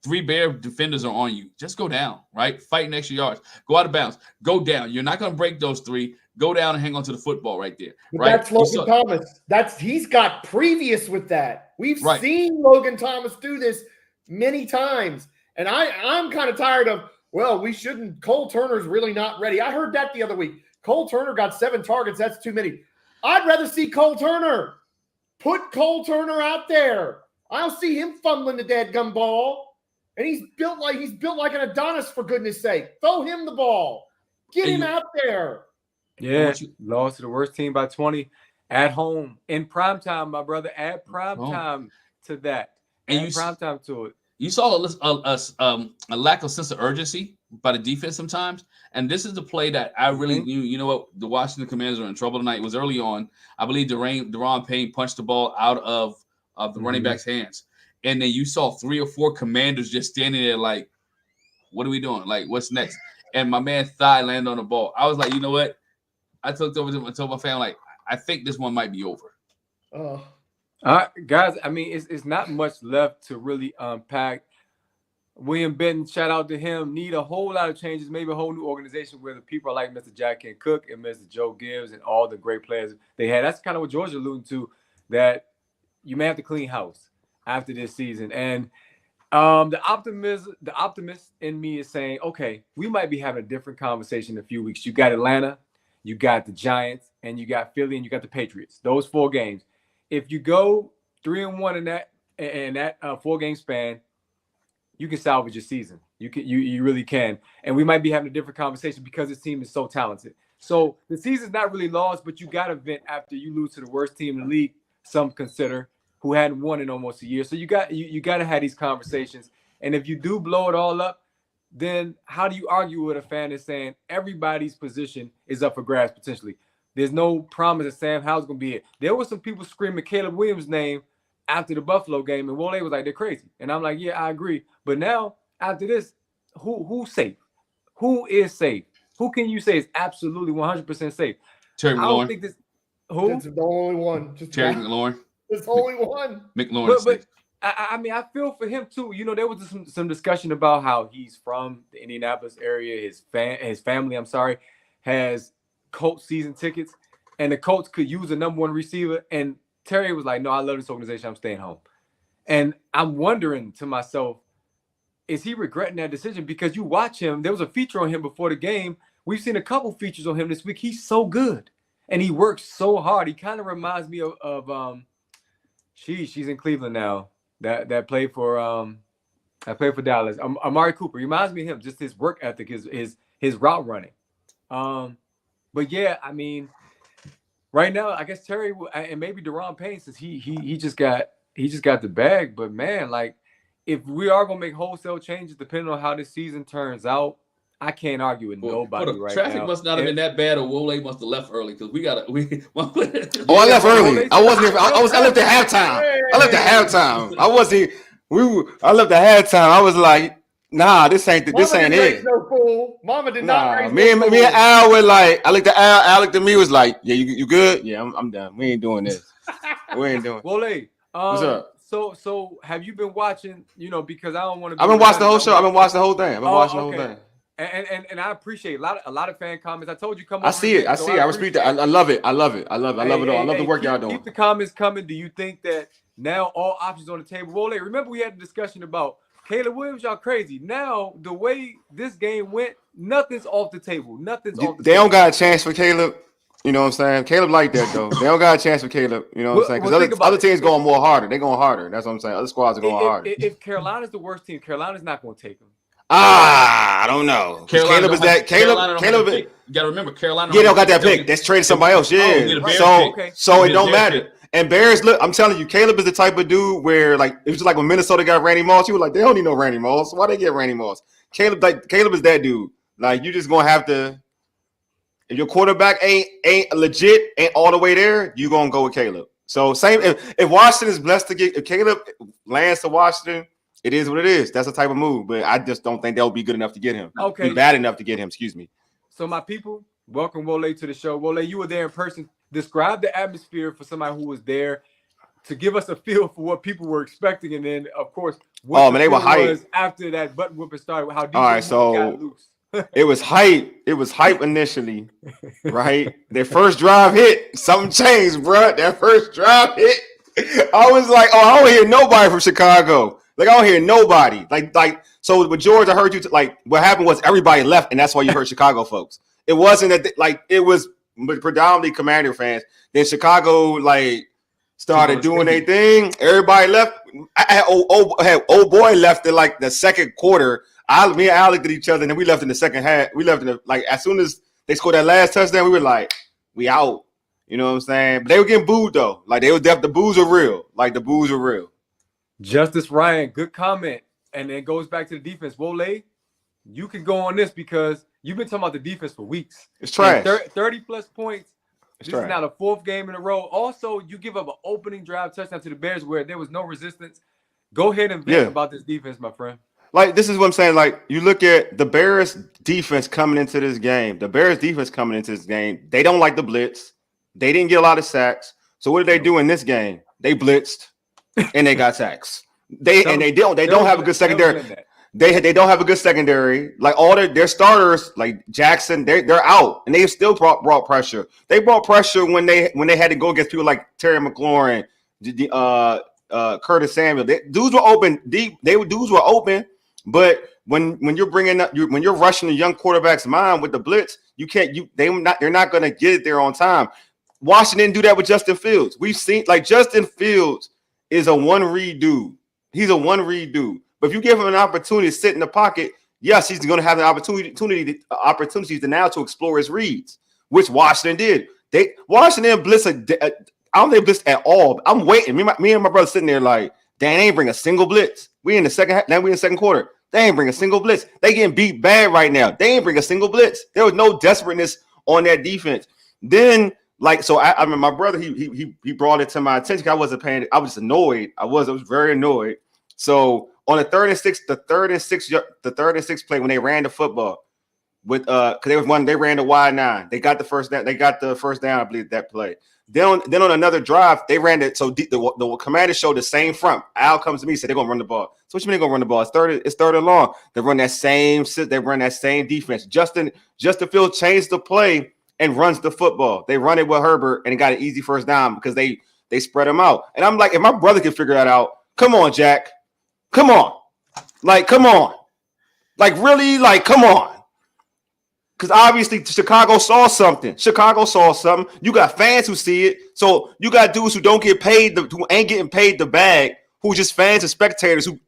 3 Bear defenders are on you. Just go down, right? Fight an extra yards. Go out of bounds. Go down. You're not going to break those 3. Go down and hang on to the football right there. But right? that's Logan Thomas. He's got previous with that. We've seen Logan Thomas do this many times. And I'm kind of tired of, well, we shouldn't. Cole Turner's really not ready. I heard that the other week. Cole Turner got 7 targets. That's too many. I'd rather see Cole Turner. Put Cole Turner out there. I don't see him fumbling the dadgum ball. And he's built like an Adonis, for goodness sake. Throw him the ball. Get him out there. Yeah, lost to the worst team by 20 at home in primetime, my brother. Add primetime to that. And primetime to it. You saw a lack of sense of urgency by the defense sometimes. And this is the play that I really knew. You know what? The Washington Commanders are in trouble tonight. It was early on. I believe Daron Payne punched the ball out of the running back's hands. And then you saw 3 or 4 Commanders just standing there like, what are we doing? Like, what's next? And my man thigh landed on the ball. I was like, you know what? I looked over to him and told my family, like, I think this one might be over. Guys, I mean, it's not much left to really unpack. William Benton, shout out to him, need a whole lot of changes, maybe a whole new organization where the people like Mr. Jack Kent Cook and Mr. Joe Gibbs and all the great players they had. That's kind of what George alluding to, that you may have to clean house after this season. And the optimist in me is saying, okay, we might be having a different conversation in a few weeks. You got Atlanta, you got the Giants, and you got Philly, and you got the Patriots. Those 4 games. If you go 3-1 in that 4-game span, you can salvage your season. You really can. And we might be having a different conversation because this team is so talented. So the season's not really lost, but you got to vent after you lose to the worst team in the league, some consider, who hadn't won in almost a year. So you got to have these conversations. And if you do blow it all up, then how do you argue with a fan that's saying everybody's position is up for grabs potentially? There's no promise that Sam Howell's going to be it. There were some people screaming Caleb Williams' name after the Buffalo game, and Wole was like, they're crazy. And I'm like, yeah, I agree. But now, after this, who's safe? Who is safe? Who can you say is absolutely 100% safe? Terry McLaurin. I don't think this. Who? It's the only one. Terry McLaurin. There's only one. McLaurin. But I mean, I feel for him too. You know, there was some discussion about how he's from the Indianapolis area. His family, has Colts season tickets, and the Colts could use a number 1 receiver. And Terry was like, "No, I love this organization. I'm staying home." And I'm wondering to myself, is he regretting that decision? Because you watch him. There was a feature on him before the game. We've seen a couple features on him this week. He's so good, and he works so hard. He kind of reminds me of she's in Cleveland now. That played for Dallas. Amari Cooper reminds me of him. Just his work ethic, his route running. But yeah, I mean, right now, I guess Terry and maybe Daron Payne, since he just got the bag. But man, like, if we are gonna make wholesale changes depending on how this season turns out, I can't argue with nobody right now. Traffic must not have been that bad, or Wole must have left early because we. I left early. I wasn't. I left at halftime. I left at halftime. I wasn't. I left at halftime. I was like, nah, this ain't it. No fool. Mama did not raise me and Al were like, I looked at Al. Al looked at me, was like, yeah, you good? Yeah, I'm done. We ain't doing this. We ain't doing. Wole, what's up? So have you been watching? You know, because I don't want to. I've been watching the whole show. I've been watching the whole thing. The whole thing. And I appreciate a lot of fan comments. I told you come. I see it. I respect it. I love it. I love it. I love it all. I love the work y'all doing. Keep the comments coming. Do you think that now all options on the table? Wole, remember we had a discussion about Caleb Williams. Y'all crazy. Now the way this game went, nothing's off the table. Nothing's off the table. They don't got a chance for Caleb. You know what I'm saying? Caleb like that though. They don't got a chance for Caleb. You know what I'm saying? Because other teams going more harder. They're going harder. That's what I'm saying. Other squads are going harder. If Carolina's the worst team, Carolina's not going to take them. I don't know. Caleb is that. Caleb. You got to remember, Carolina. Yeah, they don't got that pick. That's traded somebody else. Yeah. So it don't matter. And Bears, look, I'm telling you, Caleb is the type of dude where, like, it was just like when Minnesota got Randy Moss. You were like, they don't need no Randy Moss. Why they get Randy Moss? Caleb is that dude. Like, you just gonna have to. If your quarterback ain't legit, ain't all the way there, you gonna go with Caleb. So same. If Washington is blessed to get, if Caleb lands to Washington, it is what it is. That's a type of move. But I just don't think they'll be good enough to get him. Okay, be bad enough to get him. Excuse me. So my people, welcome Wole to the show. Wole, you were there in person. Describe the atmosphere for somebody who was there to give us a feel for what people were expecting, and then of course, what they were hyped after that butt whooping started. How DJ got loose. It was hype. It was hype initially, right? Their first drive hit. Something changed, bro. That first drive hit. I was like, I don't hear nobody from Chicago. Like, I don't hear nobody. Like. So with George, I heard you. Like, what happened was everybody left, and that's why you heard Chicago folks. It wasn't that like it was predominantly Commander fans. Then Chicago like started doing their thing. Everybody left. I had old boy left in like the second quarter. Me and Al looked at each other, and then we left in the second half. We left in the like as soon as they scored that last touchdown, we were like, we out. You know what I'm saying? But they were getting booed though. Like they were the boos are real. Like the boos are real. Justice Ryan, good comment. And it goes back to the defense. Wole, you can go on this because you've been talking about the defense for weeks. It's trash. 30 plus points. This is now the fourth game in a row. Also, you give up an opening drive touchdown to the Bears where there was no resistance. Go ahead and vent about this defense, my friend. Like, this is what I'm saying. Like, you look at the Bears defense coming into this game. The Bears defense coming into this game, they don't like the blitz. They didn't get a lot of sacks. So what did they do in this game? They blitzed and they got sacks. They don't have a good secondary. They don't have a good secondary. Like all their starters, like Jackson, they're out, and they still brought pressure. They brought pressure when they had to go against people like Terry McLaurin, Curtis Samuel. Dudes were open deep. Dudes were open, but when you're bringing up when you're rushing the young quarterback's mind with the blitz, they're not going to get it there on time. Washington didn't do that with Justin Fields. We've seen like Justin Fields is a one read dude. He's a one read dude. But if you give him an opportunity to sit in the pocket, yes, he's going to have an opportunities to now to explore his reads, which Washington did. Washington blitzed I don't think blitzed at all. I'm waiting. Me and my brother sitting there like, they ain't bring a single blitz. We in the second quarter. They ain't bring a single blitz. They getting beat bad right now. They ain't bring a single blitz. There was no desperateness on that defense. Then I mean, my brother he brought it to my attention. I wasn't paying. I was annoyed. I was very annoyed. So on the third and six play when they ran the football with because they ran the wide 9. They got the first down. I believe, that play. Then on another drive, they ran it. So the Commanders showed the same front. Al comes to me and said they're gonna run the ball. So what you mean they're gonna run the ball? It's third and long. They run that same defense. Justin Fields changed the play and runs the football. They run it with Herbert and got an easy first down because they spread him out. And I'm like, if my brother can figure that out, come on, Jack. Come on. Like, come on. Like, really? Like, come on. Because obviously Chicago saw something. You got fans who see it. So you got dudes who don't get paid, who ain't getting paid the bag, who just fans and spectators who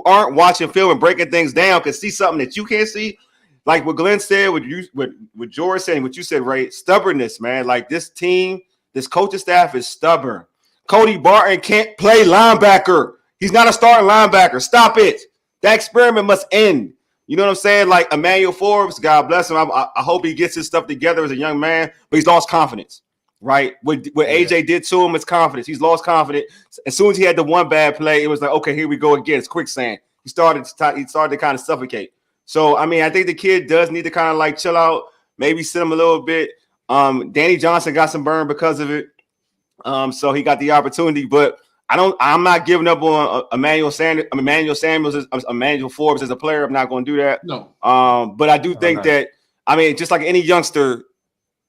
aren't watching film and breaking things down can see something that you can't see. Like what Glenn said, what George said, and what you said, Ray, stubbornness, man. Like this team, this coaching staff is stubborn. Cody Barton can't play linebacker. He's not a starting linebacker. Stop it. That experiment must end. You know what I'm saying? Like Emmanuel Forbes, God bless him. I hope he gets his stuff together as a young man, but he's lost confidence, right? What AJ did to him is confidence. He's lost confidence. As soon as he had the one bad play, it was like, okay, here we go again. It's quicksand. He started to kind of suffocate. So, I mean, I think the kid does need to kind of like chill out, maybe sit him a little bit. Danny Johnson got some burn because of it. So he got the opportunity, but I'm not giving up on Emmanuel Forbes as a player. I'm not going to do that. No. But I do think that, I mean, just like any youngster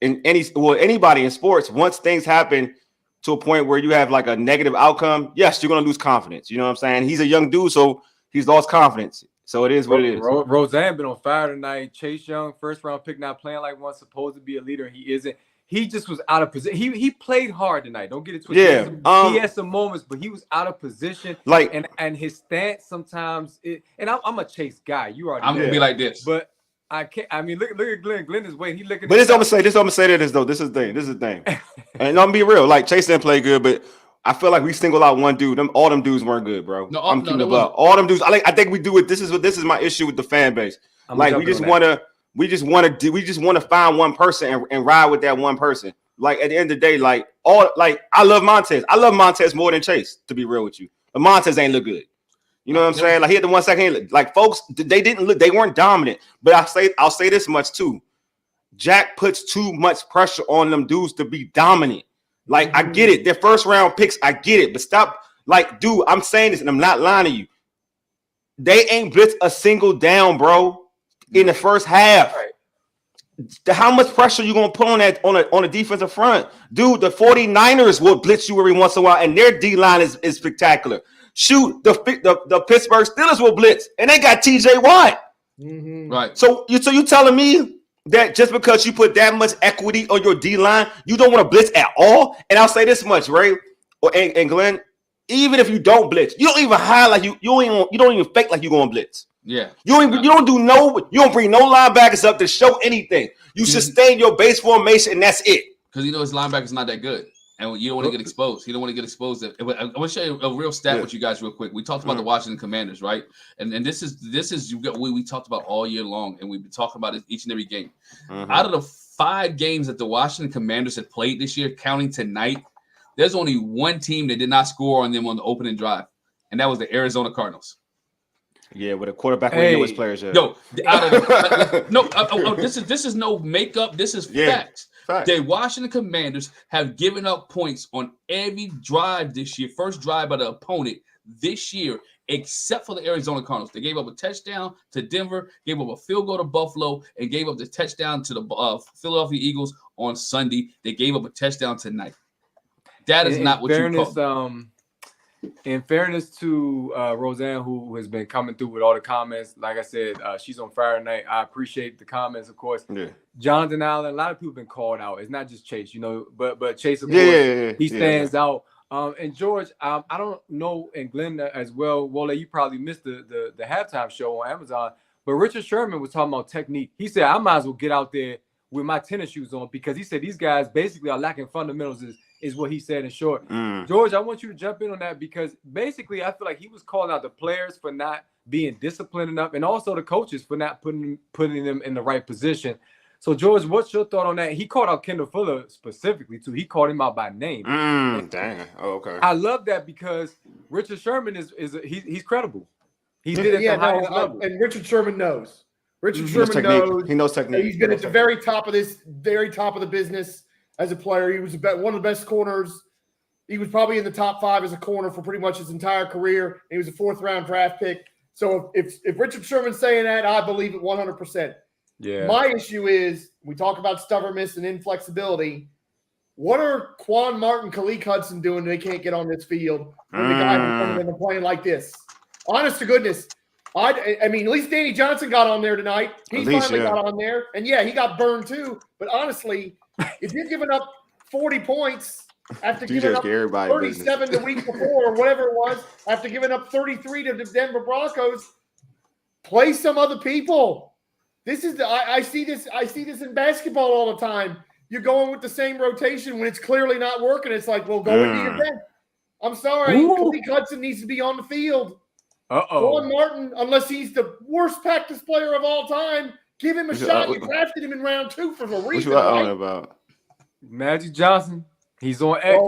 anybody in sports, once things happen to a point where you have like a negative outcome, yes, you're going to lose confidence. You know what I'm saying? He's a young dude, so he's lost confidence. So it is what it is. Roseanne been on fire tonight. Chase Young, first round pick, not playing like one, supposed to be a leader. He isn't. He just was out of position. He played hard tonight. Don't get it twisted. Yeah, he had some moments, but he was out of position. Like and his stance sometimes. I'm a Chase guy. You already. I'm gonna be like this, but I can't. I mean, look at Glenn. Glenn is waiting. He looking. But I'm gonna say this though. This is the thing. And I'm gonna be real. Like Chase didn't play good, but I feel like we single out one dude. All them dudes weren't good, bro. No, I'm keeping it up. All them dudes. I think we do it. This is my issue with the fan base. Like we just want to find one person and ride with that one person. Like at the end of the day, I love Montez. I love Montez more than Chase, to be real with you. But Montez ain't look good. You know what I'm saying? Like he had the 1 second. Like folks, they weren't dominant. But I'll say this much too. Jack puts too much pressure on them dudes to be dominant. Like I get it. Their first round picks, I get it. But stop. Like, dude, I'm saying this and I'm not lying to you. They ain't blitzed a single down, bro, in the first half. Right. How much pressure you gonna put on a defensive front, dude? The 49ers will blitz you every once in a while, and their D line is spectacular. Shoot, the Pittsburgh Steelers will blitz, and they got TJ Watt. Right. So you telling me that just because you put that much equity on your D line, you don't want to blitz at all. And I'll say this much, Ray and Glenn, even if you don't blitz, you don't even highlight you don't even fake like you're going to blitz. Yeah. You don't bring no linebackers up to show anything. You sustain your base formation and that's it. Because you know his linebacker's not that good. And you don't want to get exposed. You don't want to get exposed. I want to show you a real stat with you guys real quick. We talked about the Washington Commanders, right? And this is we talked about all year long, and we've been talking about it each and every game. Out of the 5 games that the Washington Commanders had played this year, counting tonight, there's only one team that did not score on them on the opening drive, and that was the Arizona Cardinals. Yeah, with a quarterback with newest players. Yeah. Yo, this is no makeup. This is facts. The Washington Commanders have given up points on every drive this year, first drive by the opponent this year, except for the Arizona Cardinals. They gave up a touchdown to Denver, gave up a field goal to Buffalo, and gave up the touchdown to the Philadelphia Eagles on Sunday. They gave up a touchdown tonight. That is not what you call. In fairness to Roseanne, who has been coming through with all the comments, like I said, she's on Friday night. I appreciate the comments, of course. Yeah. Jonathan Allen, a lot of people have been called out. It's not just Chase, but Chase, of course, he stands out. And George, I don't know, and Glenn as well. Wole, you probably missed the halftime show on Amazon, but Richard Sherman was talking about technique. He said, I might as well get out there with my tennis shoes on because he said these guys basically are lacking fundamentals is what he said in short. George, I want you to jump in on that because basically I feel like he was calling out the players for not being disciplined enough and also the coaches for not putting them in the right position. So, George, what's your thought on that? He called out Kendall Fuller specifically, too. He called him out by name. Dang. Oh, okay. I love that because Richard Sherman he's credible. He did it at the highest level. And Richard Sherman knows. Richard Sherman knows. He knows technique. He's been at the very top of the business as a player. He was one of the best corners. He was probably in the top 5 as a corner for pretty much his entire career. He was a 4th-round draft pick. So if Richard Sherman's saying that, I believe it 100%. Yeah. My issue is we talk about stubbornness and inflexibility. What are Quan Martin, Khaleke Hudson doing? They can't get on this field when the guy in front of them are playing like this. Honest to goodness. I mean, at least Danny Johnson got on there tonight. He finally got on there. And, he got burned too. But honestly, if you're giving up 40 points after giving up 37 the week before or whatever it was, after giving up 33 to the Denver Broncos, play some other people. This is I see this in basketball all the time. You're going with the same rotation when it's clearly not working. It's like, well, go into your bench. I'm sorry. Khaleke Hudson needs to be on the field. Quan Martin, unless he's the worst practice player of all time, give him a shot. You drafted him in round 2 for a reason. What you on about? Magic Johnson. He's on X.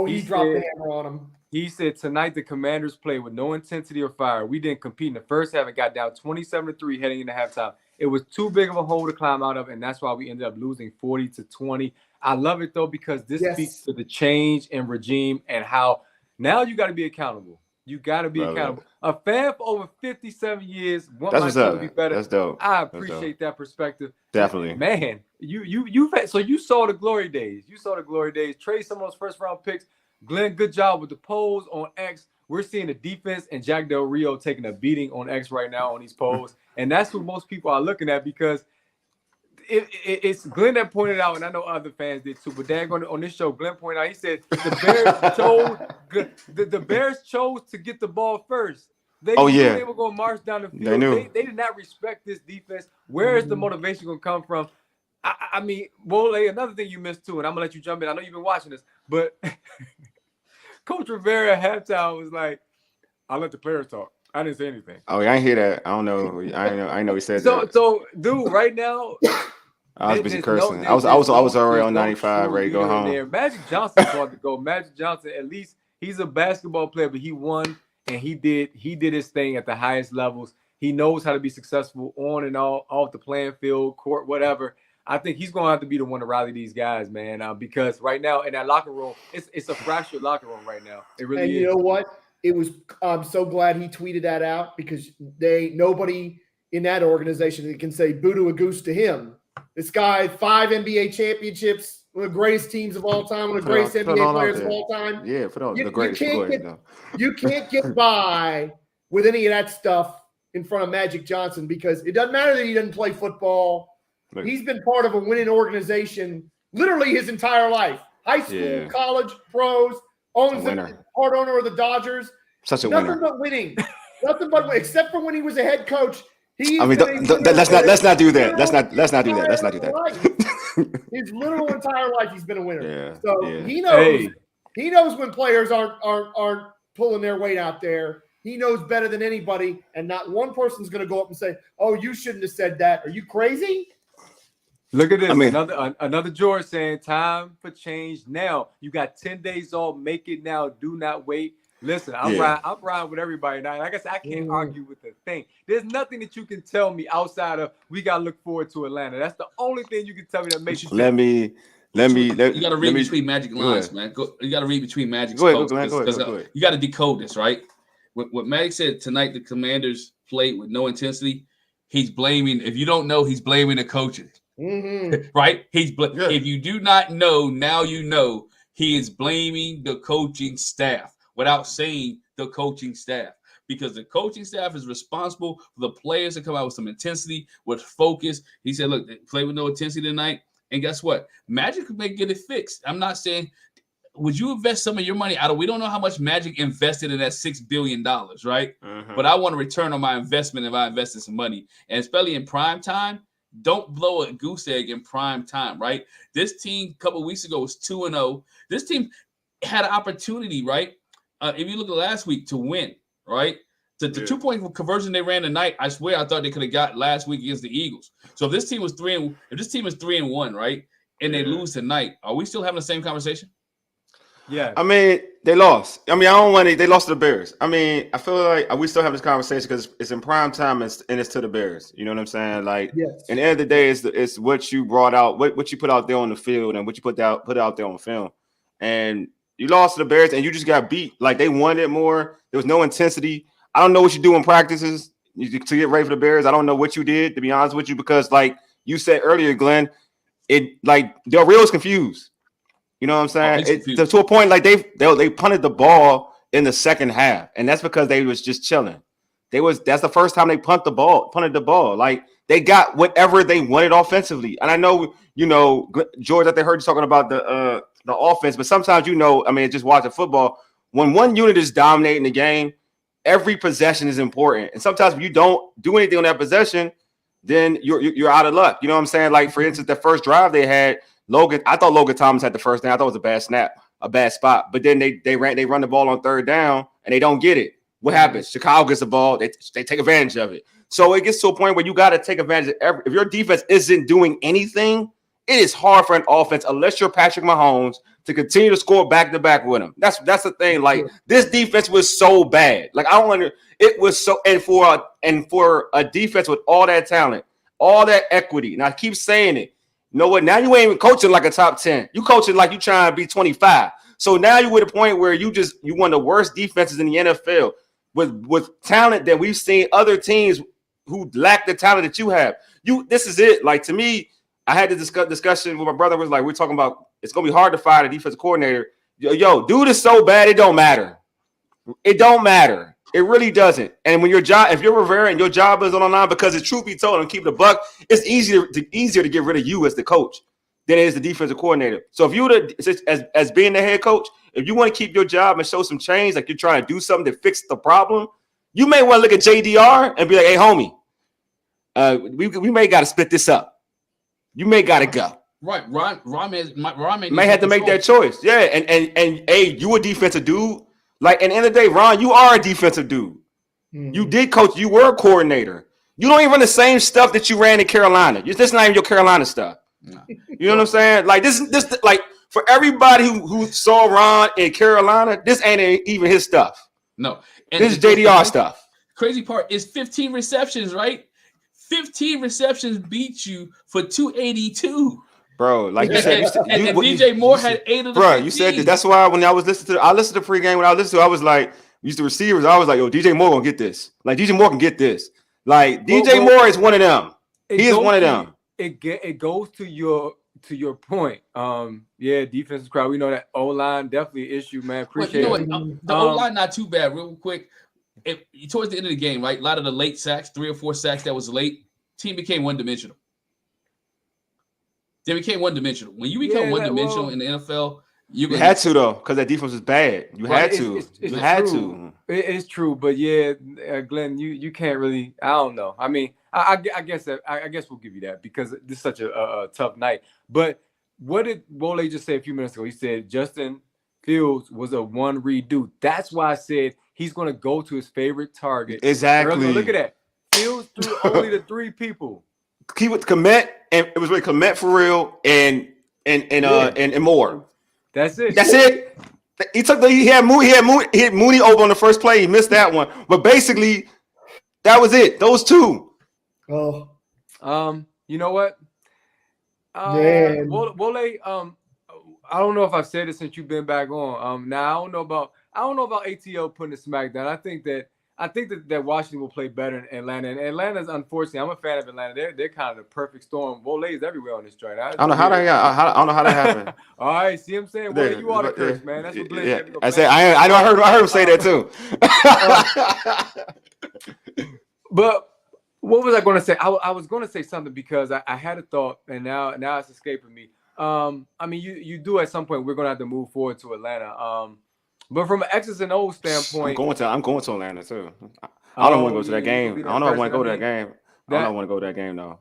He dropped the hammer on him. He said tonight the Commanders played with no intensity or fire. We didn't compete in the first half and got down 27-3 heading into halftime. It was too big of a hole to climb out of, and that's why we ended up losing 40-20. I love it, though, because this speaks to the change in regime and how now you got to be accountable. You got to be accountable. A fan for over 57 years want my team to be better. That's dope. I appreciate that perspective. Definitely. Man, you saw the glory days. You saw the glory days. Trade some of those first-round picks. Glenn, good job with the polls on X. We're seeing the defense and Jack Del Rio taking a beating on X right now on these polls. And that's what most people are looking at because it's Glenn that pointed out, and I know other fans did too, but on this show, Glenn pointed out, he said the Bears chose to get the ball first. They were going to march down the field. They knew. They did not respect this defense. Where is the motivation going to come from? I mean, Wole, another thing you missed too, and I'm going to let you jump in. I know you've been watching this, but Coach Rivera at halftime was like, I'll let the players talk. I didn't say anything. Oh, I didn't hear that. I don't know. I know he said that. So, dude, right now, I was busy cursing. I was already on 95, ready to go home. Magic Johnson wanted to go. Magic Johnson, at least he's a basketball player, but he won and he did his thing at the highest levels. He knows how to be successful on and off the playing field, court, whatever. I think he's going to have to be the one to rally these guys, man, because right now in that locker room, it's a fractured locker room right now. It really is. And you know what? I'm so glad he tweeted that out because nobody in that organization that can say boo to a goose to him. This guy, 5 NBA championships, one of the greatest teams of all time, one of the greatest NBA players of all time. Yeah, the greatest. You can't get by with any of that stuff in front of Magic Johnson because it doesn't matter that he doesn't play football. He's been part of a winning organization literally his entire life. High school, college, pros, owns the part owner of the Dodgers. Such a Nothing winner. but winning. Nothing but winning. Except for when he was a head coach. Let's not do that. Let's not do that. His literal entire life, he's been a winner. Yeah, so he knows. He knows when players aren't pulling their weight out there. He knows better than anybody, and not one person's going to go up and say, "Oh, you shouldn't have said that. Are you crazy?" Look at this. Another George saying, "Time for change now. You got 10 days off. Make it now. Do not wait." Listen, I'm riding with everybody now. Like I said, I can't argue with the thing. There's nothing that you can tell me outside of we got to look forward to Atlanta. That's the only thing you can tell me that makes you. You got to read between magic lines, man. You got to read between magic lines because you got to decode this, right? What Magic said tonight, the Commanders played with no intensity. He's blaming. If you don't know, he's blaming the coaches, right? If you do not know, now you know. He is blaming the coaching staff without saying the coaching staff, because the coaching staff is responsible for the players to come out with some intensity, with focus. He said, "Look, they play with no intensity tonight." And guess what? Magic may get it fixed. I'm not saying, would you invest some of your money out of? We don't know how much Magic invested in that $6 billion, right? But I want a return on my investment if I invested some money. And especially in prime time, don't blow a goose egg in prime time, right? This team a couple of weeks ago was 2-0. This team had an opportunity, right? If you look at last week, to win, right? The 2-point conversion they ran tonight, I swear I thought they could have got last week against the Eagles. So if this team is 3-1, right, and they lose tonight, are we still having the same conversation? Yeah. I mean, they lost. I mean, I don't want to. They lost to the Bears. I mean, I feel like we still have this conversation because it's in prime time and it's to the Bears. You know what I'm saying? Like, at the end of the day, it's what you brought out, what you put out there on the field, and what you put out there on film. And you lost to the Bears, and you just got beat. Like, they wanted more. There was no intensity. I don't know what you do in practices to get ready for the Bears. I don't know what you did, to be honest with you, because like you said earlier, Glenn, Del Rio's confused. You know what I'm saying? To a point, like they punted the ball in the second half, and that's because they was just chilling. That's the first time they punted the ball. Like, they got whatever they wanted offensively. And I know, George, I heard you talking about the offense, but sometimes, just watching football, when one unit is dominating the game, every possession is important. And sometimes if you don't do anything on that possession, then you're out of luck. You know what I'm saying? Like, for instance, the first drive they had, I thought Logan Thomas had the first down. I thought it was a bad snap, a bad spot. But then they run the ball on third down and they don't get it. What happens? Chicago gets the ball. They take advantage of it. So it gets to a point where you got to take advantage of if your defense isn't doing anything, it is hard for an offense, unless you're Patrick Mahomes, to continue to score back to back with them. That's the thing. Like, this defense was so bad. Like, I don't under it was so, and for a defense with all that talent, all that equity. And I keep saying it. You know what? Now you ain't even coaching like a top 10. You coaching like you trying to be 25. So now you're at a point where you one of the worst defenses in the NFL with talent that we've seen other teams who lack the talent that you have. This is it. Like, to me, I had this discussion with my brother. Was like, we're talking about it's gonna be hard to fire the defensive coordinator. Yo, dude is so bad, it don't matter. It don't matter. It really doesn't. And when if you're Rivera and your job is on the line, because the truth be told and keep the buck, it's easier to get rid of you as the coach than it is the defensive coordinator. So if you as being the head coach, if you want to keep your job and show some change, like you're trying to do something to fix the problem, you may want to look at JDR and be like, hey, homie, we may got to split this up. You may got to go. Right. Ron may have to make that choice. Yeah. And hey, you a defensive dude. Like, at the end of the day, Ron, you are a defensive dude. Mm-hmm. You did coach. You were a coordinator. You don't even run the same stuff that you ran in Carolina. This is not even your Carolina stuff. No. You know what I'm saying? Like, this like, for everybody who saw Ron in Carolina, this ain't even his stuff. No. And this is JDR stuff. Crazy part is 15 receptions, right? 15 receptions beat you for 282. Bro, like you said, and DJ Moore had 8 of the 15. You said that. That's why when I listened to pregame, when I listened to, I was like, used to receivers, I was like, yo, DJ Moore gonna get this. Like, DJ Moore can get this. Like, DJ Moore is one of them. He is one of them. It goes to your point. Defensive crowd. We know that O-line definitely an issue, man. Appreciate it. The O-line not too bad. Real quick, towards the end of the game, right? A lot of the late sacks, 3 or 4 sacks that was late, team became one-dimensional. They became one dimensional. When you become one dimensional in the NFL, you had to though, because that defense was bad. You had to. You had to. It is true, but yeah, Glenn, you can't really. I don't know. I mean, I guess we'll give you that because this is such a tough night. But what did Wole just say a few minutes ago? He said Justin Fields was a one redo. That's why I said he's going to go to his favorite target. Exactly. Look at that. Fields threw only to 3 people. He was Komet, and it was really Komet for real, and more. That's it. That's it. He had Mooney over on the first play. He missed that one, but basically, that was it. Those 2. Oh, you know what? Wole, I don't know if I've said it since you've been back on. Now I don't know about ATL putting the smack down. I think that Washington will play better in Atlanta. And Atlanta's, unfortunately, I'm a fan of Atlanta. They're kind of the perfect storm. Wole is everywhere on this joint. I don't know how that happened. All right, see what I'm saying? Wole, you are the curse, man. That's what Blitz said. I said I heard him say that too. But what was I going to say? I was going to say something because I had a thought, and now it's escaping me. I mean, you do at some point. We're going to have to move forward to Atlanta. But from an X's and O's standpoint, I'm going to Atlanta too. I don't want to go to that game. I don't know if I want to go to that game. I don't want to go to that game though.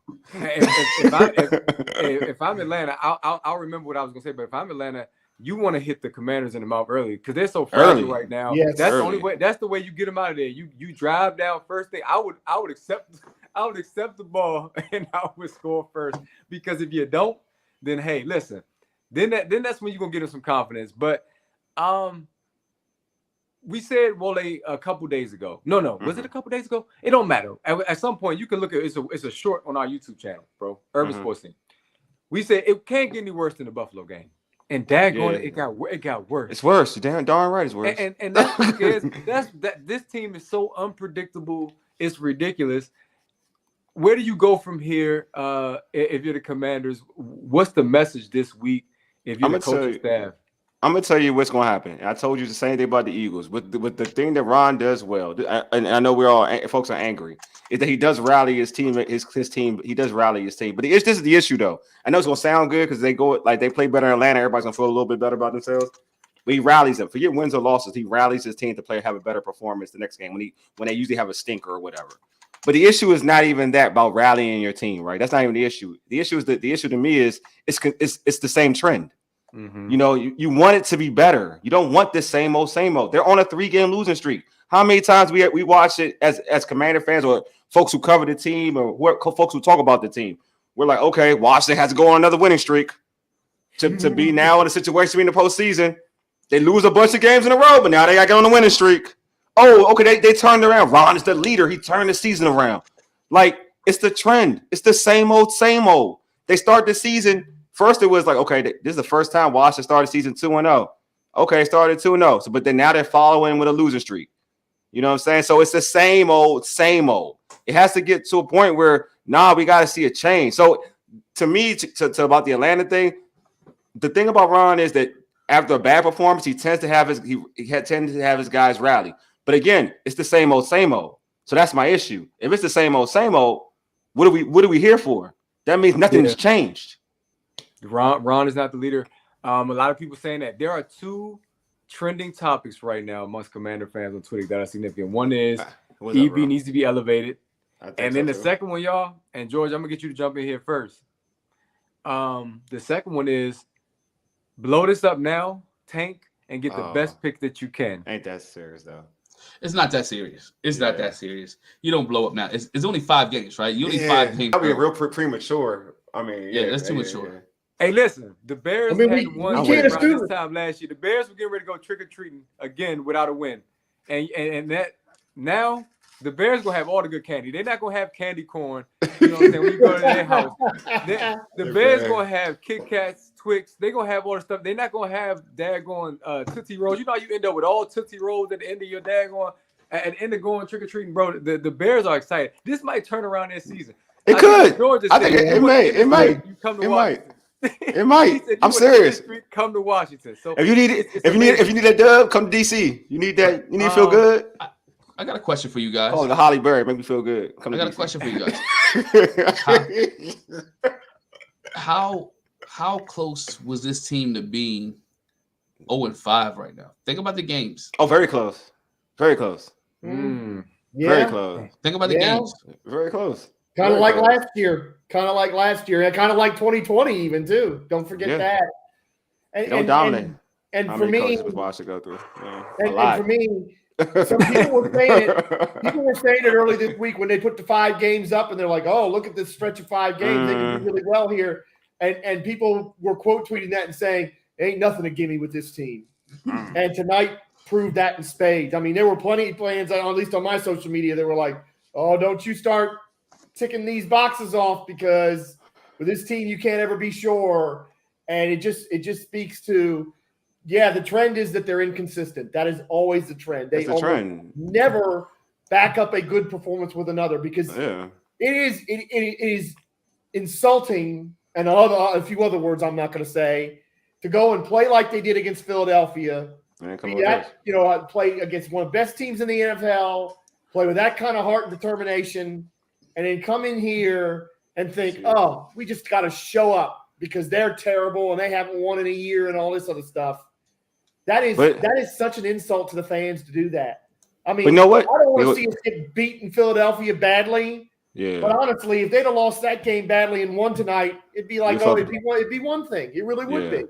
If I'm Atlanta, I'll remember what I was going to say. But if I'm Atlanta, you want to hit the Commanders in the mouth early because they're so fragile right now. Yes, that's the only way. That's the way you get them out of there. You drive down first thing. I would accept the ball and I would score first because if you don't, then hey, listen, then that's when you're gonna get them some confidence. But we said Wole a couple days ago. No, was it a couple days ago? It don't matter. At some point, you can look at it's a short on our YouTube channel, bro. Urban Sports Team. We said it can't get any worse than the Buffalo game. And daggone it got worse. It's worse. Darn right, it's worse. And that's because this team is so unpredictable. It's ridiculous. Where do you go from here? If you're the Commanders, what's the message this week? If you're the coaching staff, I'm gonna tell you what's gonna happen. I told you the same thing about the Eagles. With the thing that Ron does well, and I know folks are angry, is that he does rally his team. His team. He does rally his team. But this is the issue, though. I know it's gonna sound good because they play better in Atlanta. Everybody's gonna feel a little bit better about themselves. But he rallies them. Forget wins or losses. He rallies his team to have a better performance the next game when they usually have a stinker or whatever. But the issue is not even that about rallying your team, right? That's not even the issue. The issue is the issue to me is it's the same trend. Mm-hmm. You know, you want it to be better. You don't want this same old. They're on a 3-game losing streak. How many times we watch it as Commander fans or folks who cover the team or folks who talk about the team? We're like, okay, Washington has to go on another winning streak to be now in a situation in the postseason. They lose a bunch of games in a row, but now they got to get on the winning streak. Oh, okay, they turned around. Ron is the leader. He turned the season around. Like, it's the trend. It's the same old. They start the season. First, it was like, okay, this is the first time Washington started season 2-0. Okay, started 2-0. So, but then now they're following with a losing streak. You know what I'm saying? So it's the same old. It has to get to a point where, we got to see a change. So to me, to about the Atlanta thing, the thing about Ron is that after a bad performance, he tends to have his guys rally. But again, it's the same old. So that's my issue. If it's the same old, what are we here for? That means nothing's changed. Ron is not the leader. A lot of people saying that there are 2 trending topics right now amongst Commander fans on Twitter that are significant. One is EB needs to be elevated. And then the second one, y'all, and George, I'm going to get you to jump in here first. The second one is blow this up now, tank, and get the best pick that you can. Ain't that serious, though. It's not that serious. Not that serious. You don't blow up now. It's only 5 games, right? You only 5 games. That'd be real premature. I mean, that's too mature. Yeah. Hey, listen, the Bears had one win around this time last year. The Bears were getting ready to go trick-or-treating again without a win. And that now the Bears going to have all the good candy. They're not going to have candy corn, you know what I'm saying, when you go to their house. The Bears going to have Kit Kats, Twix. They're going to have all the stuff. They're not going to have daggone Tootsie Rolls. You know how you end up with all Tootsie Rolls at the end of your daggone, at the end of going trick-or-treating, bro. The Bears are excited. This might turn around their season. It could. I think it might. You come to it Washington. might. It might. I'm serious. Come to Washington. So if you need that dub, come to DC. You need that. You need to feel good. I got a question for you guys. Oh, the Holly Berry make me feel good. I got a question for you guys. How how close was this team to being 0-5 right now? Think about the games. Oh, very close. Very close. Mm. Yeah. Very close. Think about the games. Very close. Kind of Very like close. last year. Kind of like last year. And kind of like 2020 even too. Don't forget that. They don't dominate. And How for many me, coaches was Watch to go through? Yeah, and for me, some people were saying it. People were saying it early this week when they put the 5 games up, and they're like, "Oh, look at this stretch of 5 games. They can do really well here." And people were quote tweeting that and saying, "Ain't nothing to gimme with this team." And tonight proved that in spades. I mean, there were plenty of fans, at least on my social media, that were like, "Oh, don't you start ticking these boxes off because with this team you can't ever be sure." And it just speaks to. Yeah, the trend is that they're inconsistent. That is always the trend. They never back up a good performance with another because it is insulting, and a few other words I'm not going to say, to go and play like they did against Philadelphia. Play against one of the best teams in the NFL, play with that kind of heart and determination, and then come in here and think, oh, we just got to show up because they're terrible and they haven't won in a year and all this other stuff. That is such an insult to the fans to do that. I mean, you know what? I don't want to see us get beat in Philadelphia badly. Yeah. But honestly, if they'd have lost that game badly and won tonight, it'd be like, it'd be one thing. It really would be.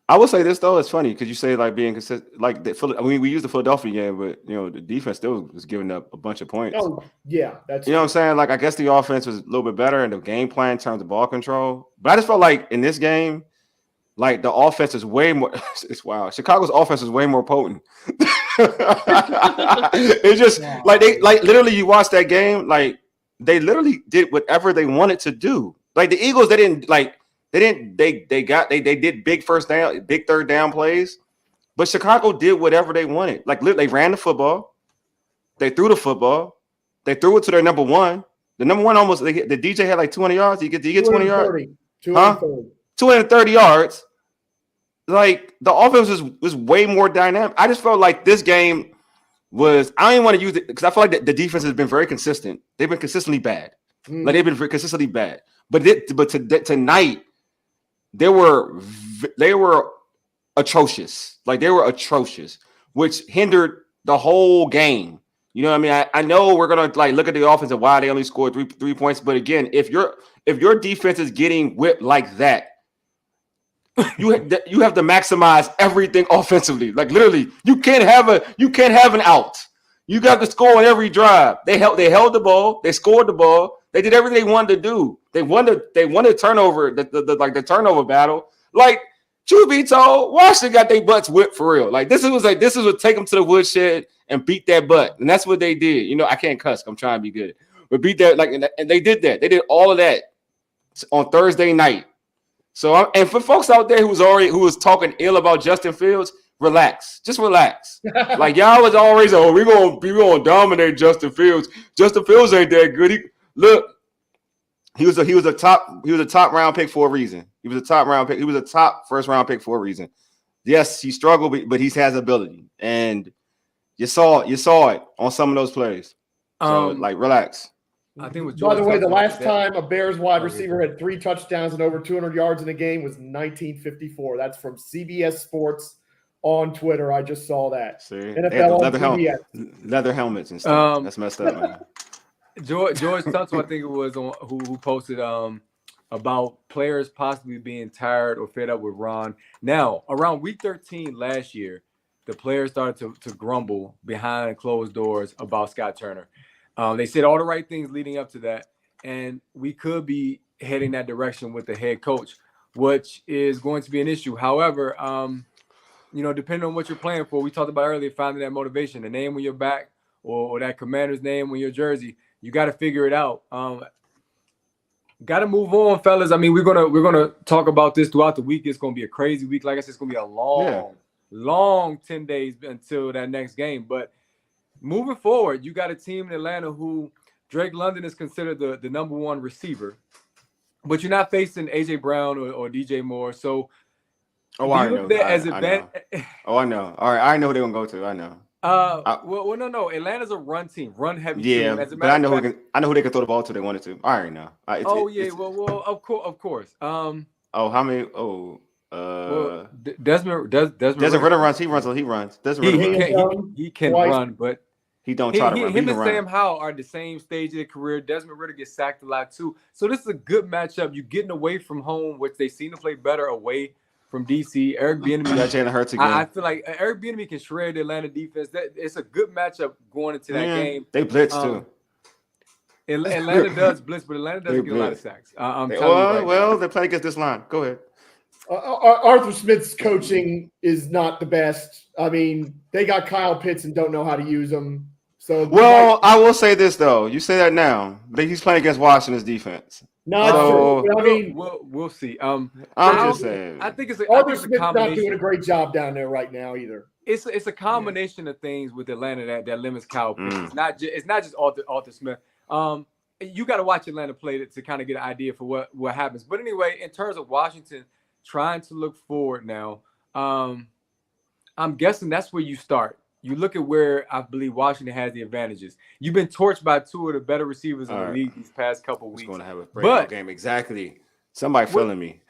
I will say this though, it's funny because you say like being consistent, like we used the Philadelphia game, but the defense still was giving up a bunch of points. Oh yeah, that's what I'm saying. Like I guess the offense was a little bit better in the game plan in terms of ball control, but I just felt like in this game. Like the offense is way more. It's wild. Chicago's offense is way more potent. It's just like literally you watch that game. Like they literally did whatever they wanted to do. Like the Eagles, they did big first down, big third down plays, but Chicago did whatever they wanted. Like they ran the football, they threw the football, they threw it to their number one. The number one almost the DJ had like 200 yards. Did he get 20 yards? 230 yards. Like the offense was way more dynamic. I just felt like this game was. I don't even want to use it because I feel like the defense has been very consistent. They've been consistently bad. Like they've been consistently bad. But tonight they were atrocious. Like they were atrocious, which hindered the whole game. You know what I mean? I know we're gonna like look at the offense and why they only scored three points. But again, if your defense is getting whipped like that. You have to maximize everything offensively. Like literally, you can't have an out. You got to score on every drive. They held the ball. They scored the ball. They did everything they wanted to do. They won the turnover, the turnover battle. Like truth be told, Washington got their butts whipped for real. Like this was what take them to the woodshed and beat that butt, and that's what they did. I can't cuss. I'm trying to be good, but beat that and they did that. They did all of that on Thursday night. So, and for folks out there who was talking ill about Justin Fields, relax. Just relax. Like y'all was always, we're gonna dominate Justin Fields. Justin Fields ain't that good. He was a top round pick for a reason. He was a top round pick. He was a top first round pick for a reason. Yes, he struggled, but he has ability, and you saw it on some of those plays. So, relax. I think with by the way, the last time a Bears wide receiver had 3 touchdowns and over 200 yards in a game was 1954. That's from CBS Sports on Twitter. I just saw that. See, NFL leather helmets and stuff. That's messed up, man. George Tunsil, I think it was who posted about players possibly being tired or fed up with Ron. Now, around week 13 last year, the players started to grumble behind closed doors about Scott Turner. They said all the right things leading up to that, and we could be heading that direction with the head coach, which is going to be an issue. However, depending on what you're playing for, we talked about earlier, finding that motivation, the name on your back or that commander's name on your jersey, you got to figure it out. Got to move on, fellas. I mean, we're gonna talk about this throughout the week. It's gonna be a crazy week. Like I said, it's gonna be a long 10 days until that next game, but. Moving forward, you got a team in Atlanta who Drake London is considered the number one receiver, but you're not facing AJ Brown or DJ Moore. So, I know. I know. All right, I know who they're gonna go to. I know. No. Atlanta's a run team, run heavy. Yeah, team. As a but I know who they can throw the ball to. They wanted to. I already know. Of course. Oh, how many? Oh, Well, Desmond Ritter runs. He runs. Desmond Ritter runs. He can run, but he don't try to run. Him and Sam Howell are the same stage of their career. Desmond Ritter gets sacked a lot too. So this is a good matchup. You're getting away from home, which they seem to play better away from DC. Eric Bieniemy. Got Jalen Hurts again. I feel like Eric Bieniemy can shred the Atlanta defense. It's a good matchup going into that game. They blitz too. Atlanta does blitz, but Atlanta doesn't get a lot of sacks. They play against this line. Go ahead. Arthur Smith's coaching is not the best. I mean, they got Kyle Pitts and don't know how to use them. So, I will say this though. You say that now, but he's playing against Washington's defense. No, I mean, we'll see. I'm just saying. I think it's Arthur Smith's not doing a great job down there right now either. It's a combination of things with Atlanta that limits Kyle Pitts. It's not just Arthur Smith. You got to watch Atlanta play to kind of get an idea for what happens. But anyway, in terms of Washington trying to look forward now, I'm guessing that's where you start. You look at where I believe Washington has the advantages. You've been torched by two of the better receivers in the league these past couple weeks. Going to have a breakout game. Exactly. Somebody feeling me.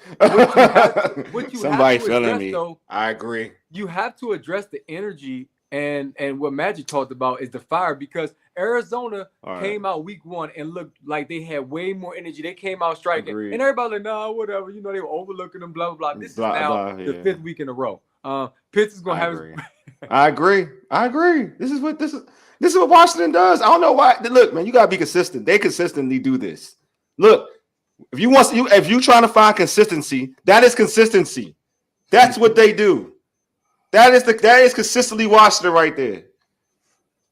Somebody feeling me. Though, I agree. You have to address the energy and what Magic talked about is the fire, because Arizona came out week 1 and looked like they had way more energy. They came out striking. Agreed. And everybody like, nah, whatever. You know, they were overlooking them, blah, blah, blah. This is now the 5th week in a row. Pitts is going to have his... I agree. This is what Washington does. I don't know why. Look, man, you got to be consistent. They consistently do this. Look, if you're trying to find consistency, that is consistency. That's what they do. That is consistently Washington right there.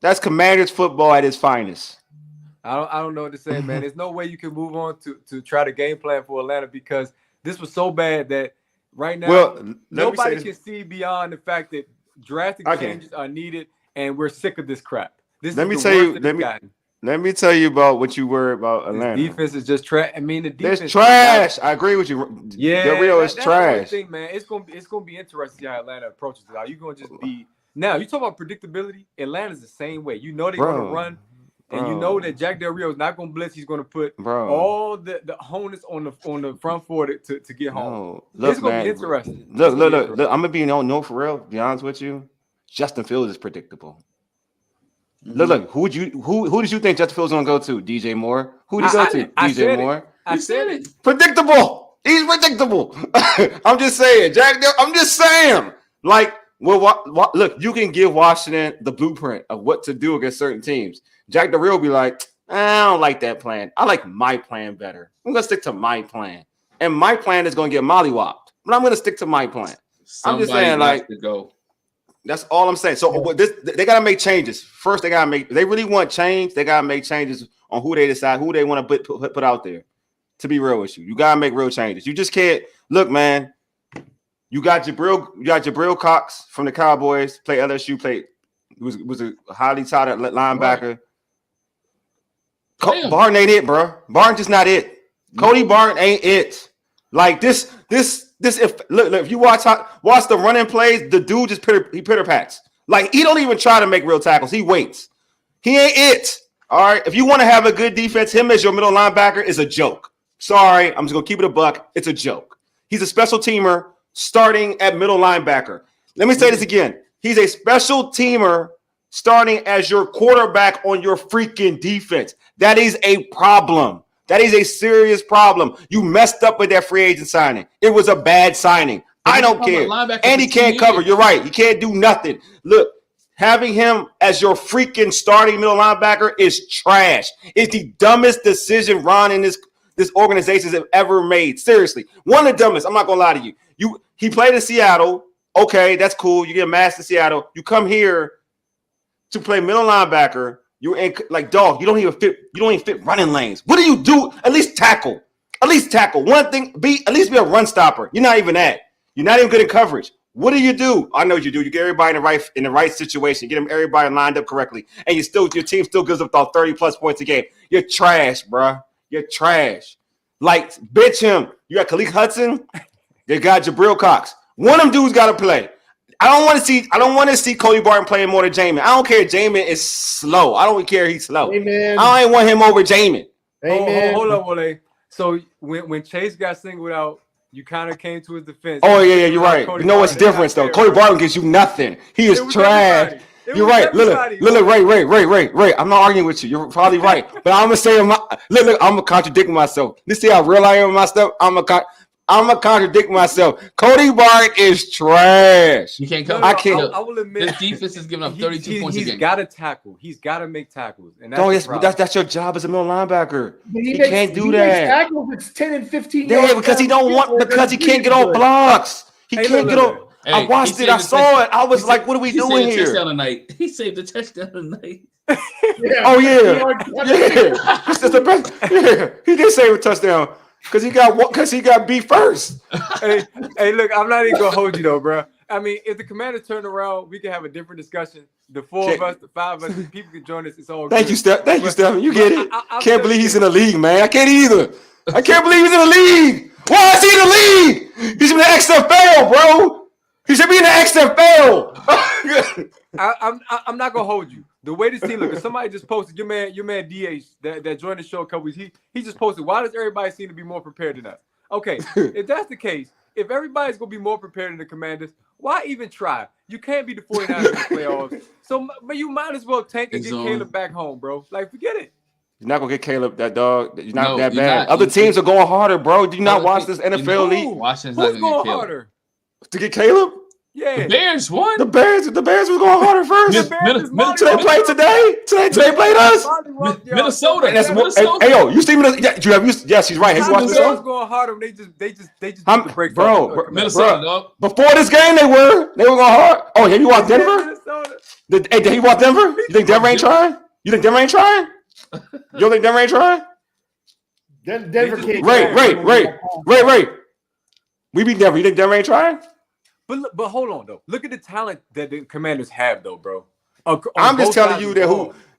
That's Commanders football at its finest. I don't know what to say, man. There's no way you can move on to try to game plan for Atlanta, because this was so bad that right now nobody can see beyond the fact that drastic changes are needed, and we're sick of this crap. Let me tell you about what you worry about Atlanta. This defense is just trash. I mean, the defense is trash. I agree with you. Yeah, Del Rio is trash. Thing, man. It's gonna be interesting how Atlanta approaches it. Are you gonna just be now? You talk about predictability. Atlanta's the same way. You know they're gonna run, and you know that Jack Del Rio is not gonna blitz. He's gonna put all the onus on the front four to get home. Look, it's gonna be interesting. Look. I'm gonna be no for real. Be honest with you, Justin Fields is predictable. Look, who did you think Justin Fields gonna go to? DJ Moore. Who did he go to? DJ Moore. I said it. Predictable. He's predictable. I'm just saying, I'm just saying. Like, look, you can give Washington the blueprint of what to do against certain teams. Jack Del Rio will be like, I don't like that plan. I like my plan better. I'm gonna stick to my plan, and my plan is gonna get mollywopped. But I'm gonna stick to my plan. I'm just saying, like, to go. That's all I'm saying. So they got to make changes. First, they really want change. They got to make changes on who they decide, who they want to put out there. To be real with you, you got to make real changes. You just can't look, man. You got Jabril Cox from the Cowboys, play LSU, was a highly touted linebacker. Right. Barton ain't it, bro. Barton just not it. Cody Barton ain't it. Like this. If you watch the running plays, the dude just pitter pats. Like, he don't even try to make real tackles. He waits. He ain't it. All right. If you want to have a good defense, him as your middle linebacker is a joke. Sorry, I'm just gonna keep it a buck. It's a joke. He's a special teamer starting at middle linebacker. Let me say this again. He's a special teamer starting as your quarterback on your freaking defense. That is a problem. That is a serious problem. You messed up with that free agent signing. It was a bad signing. I don't care. And he can't cover. You're right. He can't do nothing. Look, having him as your freaking starting middle linebacker is trash. It's the dumbest decision Ron and this organization have ever made. Seriously. One of the dumbest. I'm not going to lie to you. He played in Seattle. Okay, that's cool. You get a mask in Seattle. You come here to play middle linebacker. You're in, like, dog, you don't even fit running lanes. What do you do? At least tackle. One thing, at least be a run stopper. You're not even that. You're not even good at coverage. What do? I know what you do. You get everybody in the right situation. Get them everybody lined up correctly. And your team still gives up about 30+ points a game. You're trash, bro. You're trash. Like, bitch him. You got Khalil Hudson. You got Jabril Cox. One of them dudes got to play. I don't want to see Cody Barton playing more than Jamin. I don't care if Jamin is slow. I don't care he's slow. Amen. I don't want him over Jamin. Amen. Hold up, Wale. So when Chase got singled out, you kind of came to his defense. Oh yeah, you're right. You know what's different though? Cody Barton gives you nothing. He is trash. You're right. Look, Ray. I'm not arguing with you. You're probably right. But I'm gonna say, look, I'm gonna contradict myself. You see how real I am with my stuff? I'm gonna contradict myself. Cody Barton is trash. You can't come. I can't. I will admit, his defense is giving up 32 points a game. He's got to tackle. He's got to make tackles, and that's your job as a middle linebacker. He can't do that. Makes tackles. It's 10 and 15. Yeah, because he can't get off blocks. He can't get off. Hey, I watched it. I saw it. I was like, "What are we doing here?" He saved the touchdown tonight. Yeah. Oh yeah. This is the best. Yeah, he did save a touchdown because he got beat first. hey, look, I'm not even gonna hold you though, bro. I mean, if the Commanders turn around, we can have a different discussion. The 4 of us, the 5 of us, people can join us. It's all Thank good. you, Steph. Thank you, Stephen. You get it. I can't believe he's in the league, man. I can't either. I can't believe he's in the league. Why is he in the league? He's in the XFL, bro. He should be in the XFL. I'm not gonna hold you. The way this team looks, somebody just posted your man DH that joined the show a couple weeks. He just posted, why does everybody seem to be more prepared than us? Okay, if that's the case, if everybody's gonna be more prepared than the Commanders, why even try? You can't be the 49ers in the playoffs. So you might as well tank and get Caleb back home, bro. Like, forget it. You're not gonna get Caleb, that dog. You're not that bad. Other teams are going harder, bro. Do you not watch this NFL league? Washington's Who's going harder? To get Caleb? Yeah. The Bears won. The Bears was going harder first. They played today. Today played us. Minnesota. Hey, yo, you see Minnesota? Yes, he's right. Have you watched Minnesota? Was going harder. They just break. Bro, Minnesota, dog. Before this game, they were going hard. Oh, have you watched Denver? Did he watch Denver? You think Denver ain't trying? You don't think Denver ain't trying? Denver can't. Ray. We beat Denver. You think Denver ain't trying? But hold on though. Look at the talent that the Commanders have though, bro. I'm just telling you that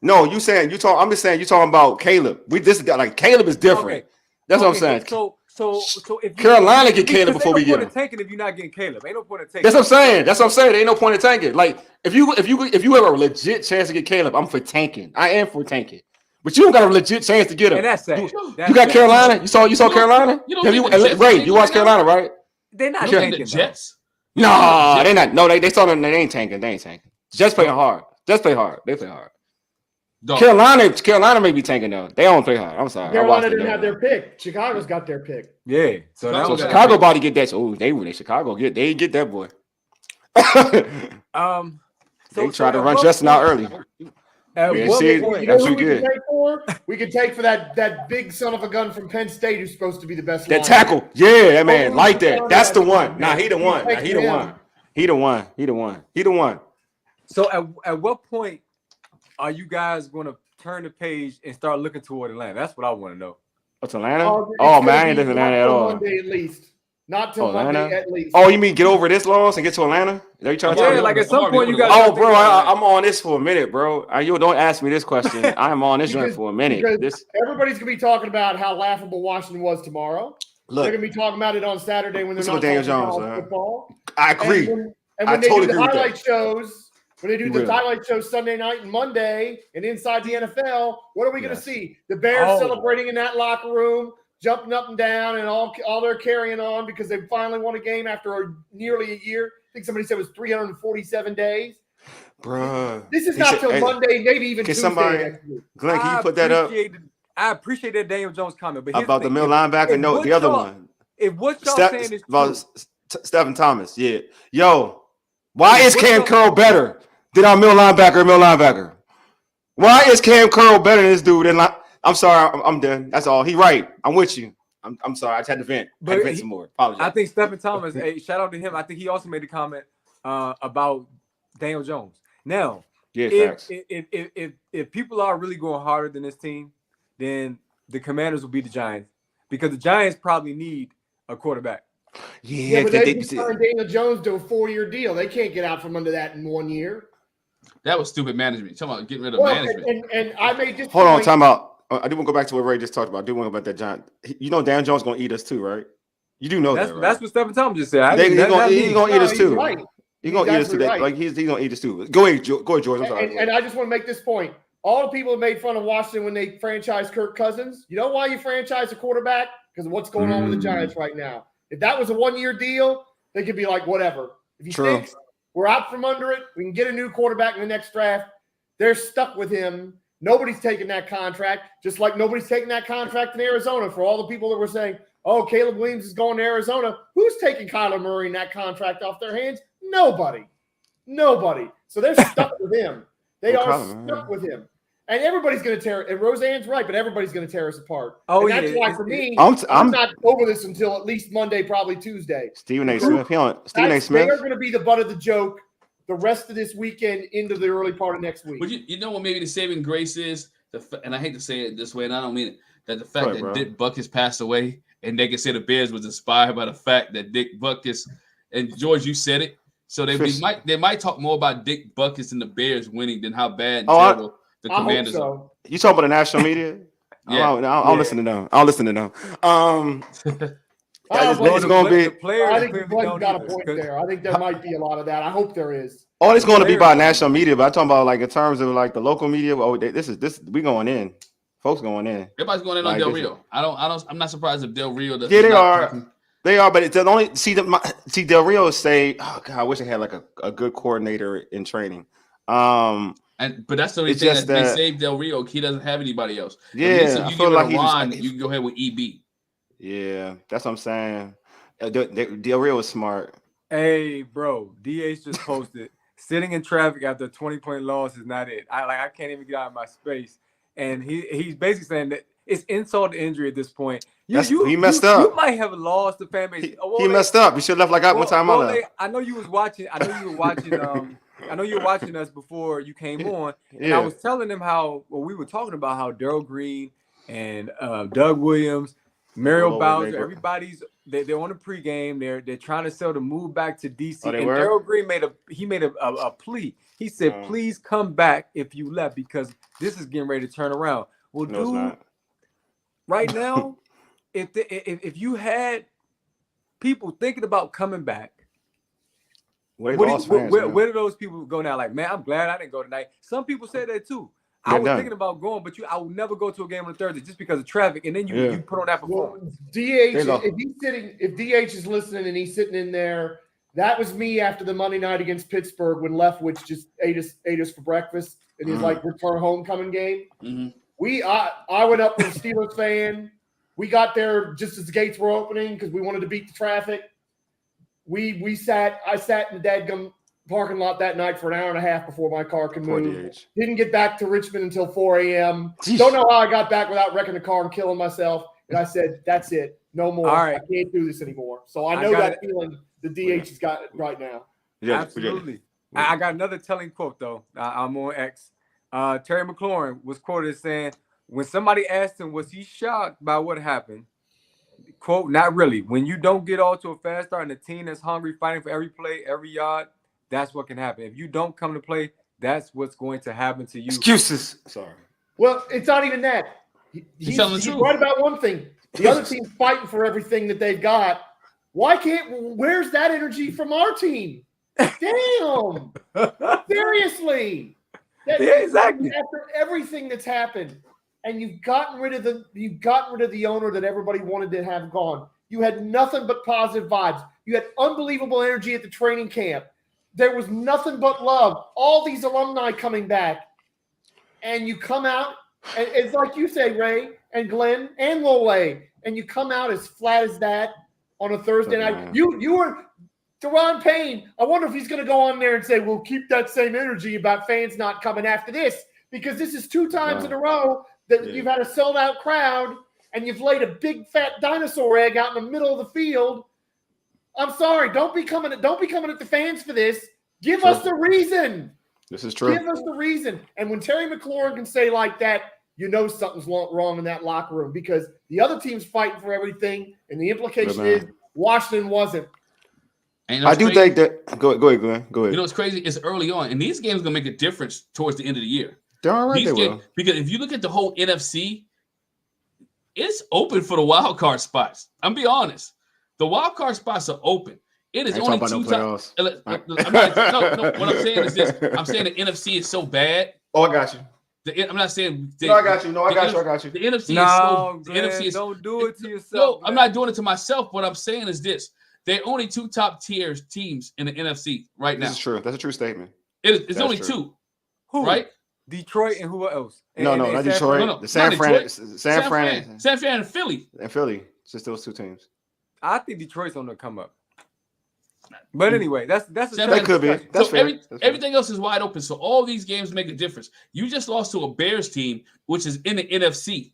I'm just saying you're talking about Caleb. Caleb is different. Okay. That's what I'm saying. So if Carolina get Caleb before we get him. Tanking if you're not getting Caleb, ain't no point in tanking. That's what I'm saying. There ain't no point in tanking. Like if you have a legit chance to get Caleb, I'm for tanking. I am for tanking. But you don't got a legit chance to get him. And that's sad. You got Carolina. You saw Carolina. Ray, you watched Carolina, right? They're not tanking. The Jets. No, they're not. No, they saw them. They ain't tanking. Just play hard. They play hard. Dog. Carolina may be tanking though. They don't play hard. I'm sorry. Carolina didn't have their pick. Chicago's got their pick. Yeah. So Chicago about to get that. Oh, Chicago they get that boy. They tried to run Justin out early. We could take for that big son of a gun from Penn State who's supposed to be the best. That tackle. Yeah, that man. Like that. That's the one. Nah, he the one. So at what point are you guys going to turn the page and start looking toward Atlanta? That's what I want to know. What's Atlanta? Oh man, I ain't in Atlanta at all. Monday at least. Not till Monday at least. Oh, you mean get over this loss and get to Atlanta? Is that you trying to tell me? Like at some point you got. Oh, bro, I'm on this for a minute, bro. You don't ask me this question. I'm on this joint for a minute. Everybody's gonna be talking about how laughable Washington was tomorrow. They're gonna be talking about it on Saturday when they're not talking about football. I agree. And when they do the highlight shows, highlight shows Sunday night and Monday, and inside the NFL, what are we gonna see? The Bears celebrating in that locker room, jumping up and down, and all they're carrying on because they finally won a game after nearly a year. I think somebody said it was 347 days. Bruh. This is not till Monday, maybe even Tuesday next week. Glenn, can you put that up? I appreciate that Daniel Jones comment. But about the middle linebacker? No, the other one. If what y'all saying is about Stephen Thomas, yeah. Yo, why is Cam Curl better than our middle linebacker? Why is Cam Curl better than this dude? I'm sorry, I'm done. That's all. He right. I'm with you. I'm sorry. I just had to vent. Some more. Apologize. I think Stephen Thomas. Shout out to him. I think he also made a comment about Daniel Jones. Now, if people are really going harder than this team, then the Commanders will beat the Giants because the Giants probably need a quarterback. Yeah, but they signed Daniel Jones to a 4-year deal. They can't get out from under that in 1 year. That was stupid management. Talking about getting rid of management. And I made this. Hold on, time out. I do want to go back to what Ray just talked about. I do want to go about that Giant. You know, Dan Jones going to eat us too, right? You do know that, right? That's what Stephen Thomas just said. He's going to eat us too. Right. He's going to eat us today. Right. Like he's going to eat us too. Go ahead, George. I'm sorry. And I just want to make this point. All the people that made fun of Washington when they franchised Kirk Cousins, you know why you franchise a quarterback? Because of what's going on with the Giants right now. If that was a 1-year deal, they could be like, whatever. If he stinks, we're out from under it. We can get a new quarterback in the next draft. They're stuck with him. Nobody's taking that contract, just like nobody's taking that contract in Arizona. For all the people that were saying, oh, Caleb Williams is going to Arizona, who's taking Kyler Murray and that contract off their hands? Nobody. So they're stuck with him. They are stuck with him. And everybody's going to tear – and Roseanne's right, but everybody's going to tear us apart. Oh, and that's why, for me, I'm not over this until at least Monday, probably Tuesday. Stephen A. Smith. They are going to be the butt of the joke the rest of this weekend into the early part of next week. But you know what maybe the saving grace is? And I hate to say it this way, and I don't mean it, that the fact that Dick Butkus passed away, and they can say the Bears was inspired by the fact that Dick Butkus – and, George, you said it. So they might talk more about Dick Butkus and the Bears winning than how bad and terrible – the Commanders. I hope so. You talking about the national media? Yeah. I'll listen to them. It's going to be. I think Glenn got a point there. I think there might be a lot of that. I hope there is. Oh, it's going to be by national media, but I'm talking about like in terms of like the local media. Oh, this we going in. Folks going in. Everybody's going in on Del Rio. I'm not surprised if Del Rio. Yeah, they are. They are, but it's only see Del Rio say, "Oh God, I wish I had like a good coordinator in training." But that's the only thing that they saved Del Rio. He doesn't have anybody else. Yeah, you give it a Ron, you can go ahead with EB. Yeah, that's what I'm saying. Del Rio is smart. Hey, bro, DH just posted, sitting in traffic after a 20-point loss is not it. I can't even get out of my space. And he's basically saying that it's insult to injury at this point. He messed up. You might have lost the fan base. He messed up. You should have left like one time out. I know you were watching us before you came on, and I was telling them we were talking about how Darryl Green and Doug Williams, Mario Bowser, everybody's they're on the pregame. They're trying to sell the move back to DC. And Darryl Green made a plea. He said, "Please come back if you left because this is getting ready to turn around." Well, dude, right now, if you had people thinking about coming back. Where do those people go now? Like, man, I'm glad I didn't go tonight. Some people say that too. I was thinking about going, but I would never go to a game on a Thursday just because of traffic. And then you put on that performance. If DH is listening and he's sitting in there, that was me after the Monday night against Pittsburgh when Leftwich just ate us for breakfast in his return homecoming game. Mm-hmm. I went up with a Steelers fan. We got there just as the gates were opening because we wanted to beat the traffic. I sat in the dadgum parking lot that night for an hour and a half before my car could move. Didn't get back to Richmond until 4 a.m. Don't know how I got back without wrecking the car and killing myself. And I said, that's it. No more. All right. I can't do this anymore. So I know that feeling the DH has got right now. Yeah, absolutely. I got another telling quote, though. I'm on X. Terry McLaurin was quoted as saying, when somebody asked him, was he shocked by what happened? Quote, not really. When you don't get off to a fast start and a team that's hungry, fighting for every play, every yard, that's what can happen. If you don't come to play, that's what's going to happen to you. Excuses. Sorry. Well, it's not even that. He's right about one thing. The other team's fighting for everything that they've got. Where's that energy from our team? Damn. Seriously. Exactly. After everything that's happened. And you've gotten rid of the owner that everybody wanted to have gone. You had nothing but positive vibes. You had unbelievable energy at the training camp. There was nothing but love. All these alumni coming back. And you come out, and it's like you say, Ray and Glenn and Lole, and you come out as flat as that on a Thursday night. You were Deron Payne. I wonder if he's going to go on there and say, we'll keep that same energy about fans not coming after this. Because this is 2 times in a row that you've had a sold-out crowd and you've laid a big fat dinosaur egg out in the middle of the field. I'm sorry, don't be coming at the fans for this. Give us the reason. This is true. Give us the reason. And when Terry McLaurin can say like that, you know something's wrong in that locker room because the other team's fighting for everything, and the implication is Washington wasn't. I do think that. Go ahead, Glenn. Go ahead. You know what's crazy? It's early on, and these games are gonna make a difference towards the end of the year. They're all right. Because if you look at the whole NFC, it's open for the wild card spots. I'm be honest. The wild card spots are open. It is only 2 times. No, what I'm saying is this. I'm saying the NFC is so bad. Oh, I got you. I'm not saying. No, I got you. No, I got you. The NFC no, is so. The NFC is. Don't do it to yourself. No, I'm not doing it to myself. What I'm saying is this: they're only 2 top tier teams in the NFC right now. This is true. That's a true statement. It's only true. 2. Who? Right? Detroit and who else? No, not Detroit. No, the San Fran and Philly. And Philly. Just those 2 teams. I think Detroit's on the come up. But anyway, that's that could be. That's fair. Everything else is wide open. So all these games make a difference. You just lost to a Bears team, which is in the NFC,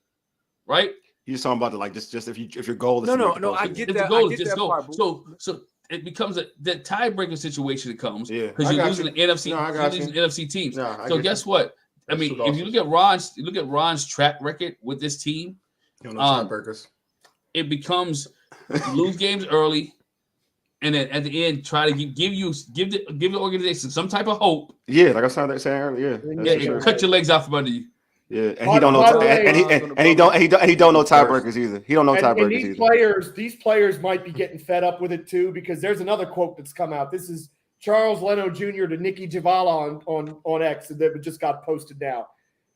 right? You're talking about just if your goal is no. I get if that. The goal I is get just that go. part, So it becomes the tiebreaker situation. It comes because you're losing the NFC. You're losing the NFC teams. So guess what? I mean, if you look at Ron's track record with this team, it becomes lose games early. And then at the end, try to give the organization some type of hope. Yeah, like I was saying earlier. Yeah, cut your legs out from under you. Yeah, and he don't know, and he don't know tiebreakers either. He don't know tiebreakers either. These players might be getting fed up with it too, because there's another quote that's come out. This is Charles Leno Jr. to Nikki Javala on X that just got posted now.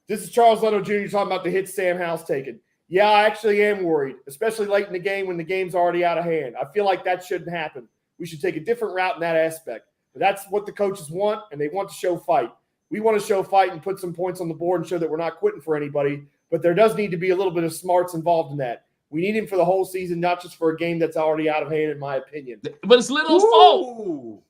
This is Charles Leno Jr. talking about the hit Sam Howell's taken. Yeah, I actually am worried, especially late in the game when the game's already out of hand. I feel like that shouldn't happen. We should take a different route in that aspect. But that's what the coaches want, and they want to show fight. We want to show fight and put some points on the board and show that we're not quitting for anybody. But there does need to be a little bit of smarts involved in that. We need him for the whole season, not just for a game that's already out of hand, in my opinion. But it's Leno's fault.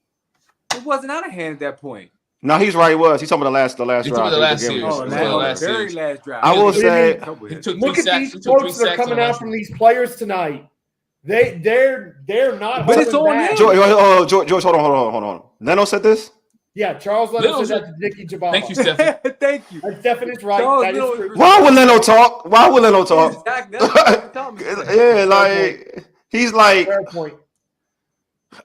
It wasn't out of hand at that point. No, he's right. He was. He's talking about the last drive. He's talking about the last series. Last drive. I will say, look at these quotes that are coming out from these players tonight. They're not. But it's on him. George, hold on. Leno said this. Yeah, Charles Leno said that to Nikki Javala. Thank you, Stephen. Thank you. Stephen is right. That is true. Why would Leno talk? Yeah, like he's like. Fair point.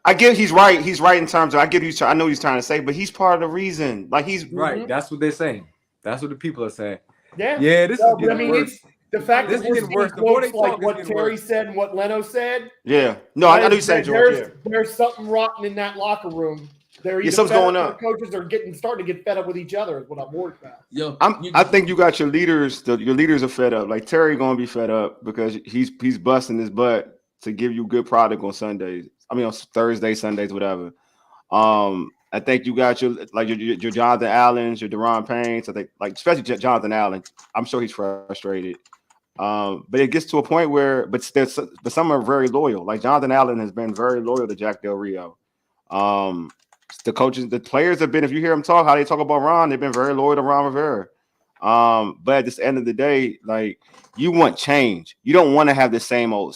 I get he's right. He's right in terms of I know he's trying to say, but he's part of the reason. Like he's right. That's what they're saying. That's what the people are saying. Yeah. Yeah. This is getting worse. It's the fact that we're seeing quotes like what Terry said and what Leno said. Yeah. No, I know you're saying, George. There's something rotten in that locker room. Something's going on. The coaches are starting to get fed up with each other. Is what I'm worried about. I think you got your leaders. Your leaders are fed up. Like Terry going to be fed up because he's busting his butt to give you good product on Sundays. I mean on Thursdays, Sundays, whatever. I think you got your Jonathan Allens, your Deron Paynes. I think especially Jonathan Allen. I'm sure he's frustrated. But it gets to a point where, but some are very loyal. Like Jonathan Allen has been very loyal to Jack Del Rio. The coaches, the players have been. If you hear them talk, how they talk about Ron, they've been very loyal to Ron Rivera. But at the end of the day, like you want change. You don't want to have the same old.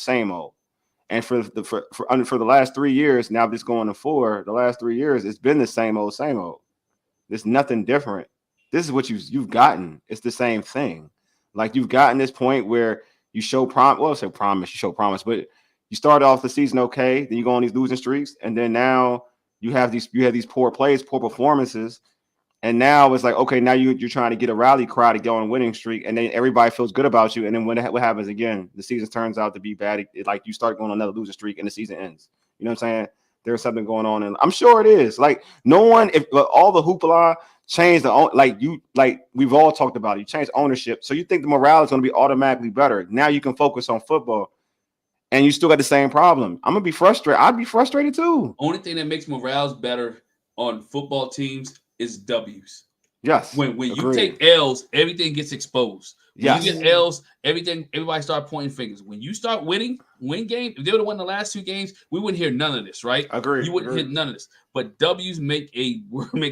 And for the last 3 years, now this going to 4, the last 3 years, it's been the same old. There's nothing different. This is what you've gotten. It's the same thing. Like you've gotten this point where you show promise. You show promise, but you start off the season okay, then you go on these losing streaks, and then now you have these poor plays, poor performances, and now it's like okay, now you're trying to get a rally cry to go on a winning streak, and then everybody feels good about you, and then what happens again? The season turns out to be bad. Like you start going on another losing streak, and the season ends. You know what I'm saying? There's something going on, and I'm sure it is. Like no one, if all the hoopla changed we've all talked about it. You change ownership, so you think the morale is going to be automatically better. Now you can focus on football. And you still got the same problem. I'm gonna be frustrated. I'd be frustrated too. Only thing that makes morale better on football teams is W's. Yes. When you take L's, everything gets exposed. When you get L's, everybody start pointing fingers. When you start win game, if they would have won the last 2 games, we wouldn't hear none of this, right? Agreed. You wouldn't hear none of this. But W's make a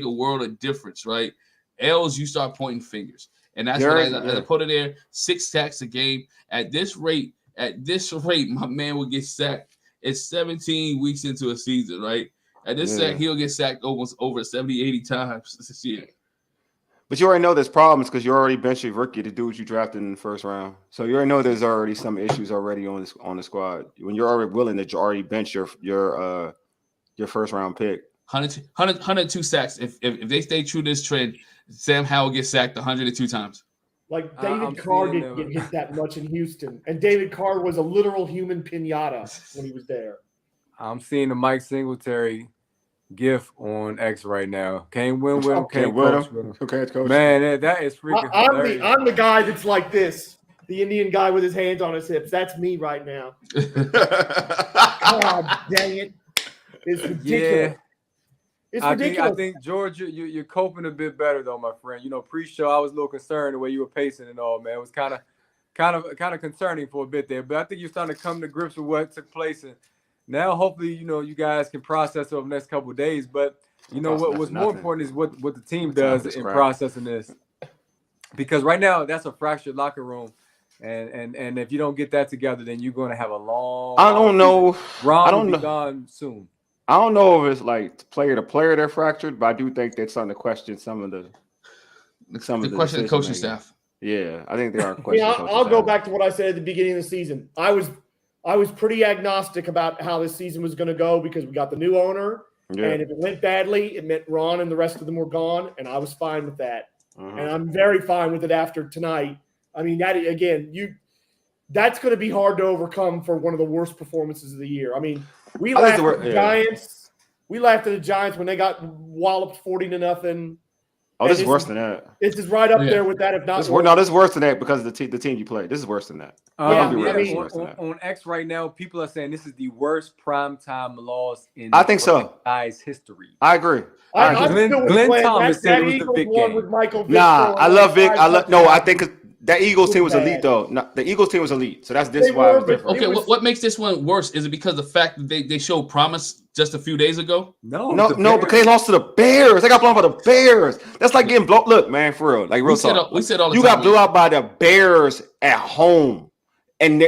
world of difference, right? L's, you start pointing fingers. And that's what I put it there. 6 sacks a game. At this rate, my man will get sacked. It's 17 weeks into a season, right? At this sack, he'll get sacked almost over 70, 80 times this year. But you already know there's problems because you already benched your rookie, the dude you drafted in the first round. So you already know there's already some issues already on the squad. When you're already willing to already bench your first round pick. 102 sacks. If they stay true to this trend, Sam Howell gets sacked 102 times. Like David Carr didn't get hit that much in Houston. And David Carr was a literal human pinata when he was there. I'm seeing the Mike Singletary GIF on X right now. Can't win with him. Can't with coach him. with him. Okay, coach. Man, that is freaking hilarious. I'm the guy that's like this. The Indian guy with his hands on his hips. That's me right now. God dang it. It's ridiculous. Yeah. It's ridiculous. I think George, you're coping a bit better though, my friend. You know, pre-show I was a little concerned the way you were pacing and all, man. It was kind of concerning for a bit there, but I think you're starting to come to grips with what took place, and now hopefully you guys can process over the next couple of days. But you know what's more important is what the team does in processing this, because right now that's a fractured locker room. And if you don't get that together, then you're going to have a long. I don't know. Ron will be gone soon. I don't know if it's like player to player they're fractured, but I do think that's something to question some of the question the coaching staff. Yeah, I think there are questions. Yeah, I'll go back to what I said at the beginning of the season. I was pretty agnostic about how this season was going to go because we got the new owner, and if it went badly, it meant Ron and the rest of them were gone, and I was fine with that. And I'm very fine with it after tonight. I mean, that again, that's going to be hard to overcome for one of the worst performances of the year. I mean, we laughed at the Giants. We laughed at the Giants when they got walloped 40-0. Oh, this is worse than that. This is right up there with that, if not. This is worse than that because of the team you play. This is worse than that. On X right now, people are saying this is the worst primetime loss in Guy's history. I agree. Glenn Thomas said it was the big game. I love Vic. I think that Eagles team was elite, though. No, the Eagles team was elite, so that's why it was different. Okay, what makes this one worse? Is it because of the fact that they showed promise just a few days ago? No, because they lost to the Bears. They got blown by the Bears. That's like getting blown. Look, man, for real, like real talk. We said all the time. You got blew out by the Bears at home, and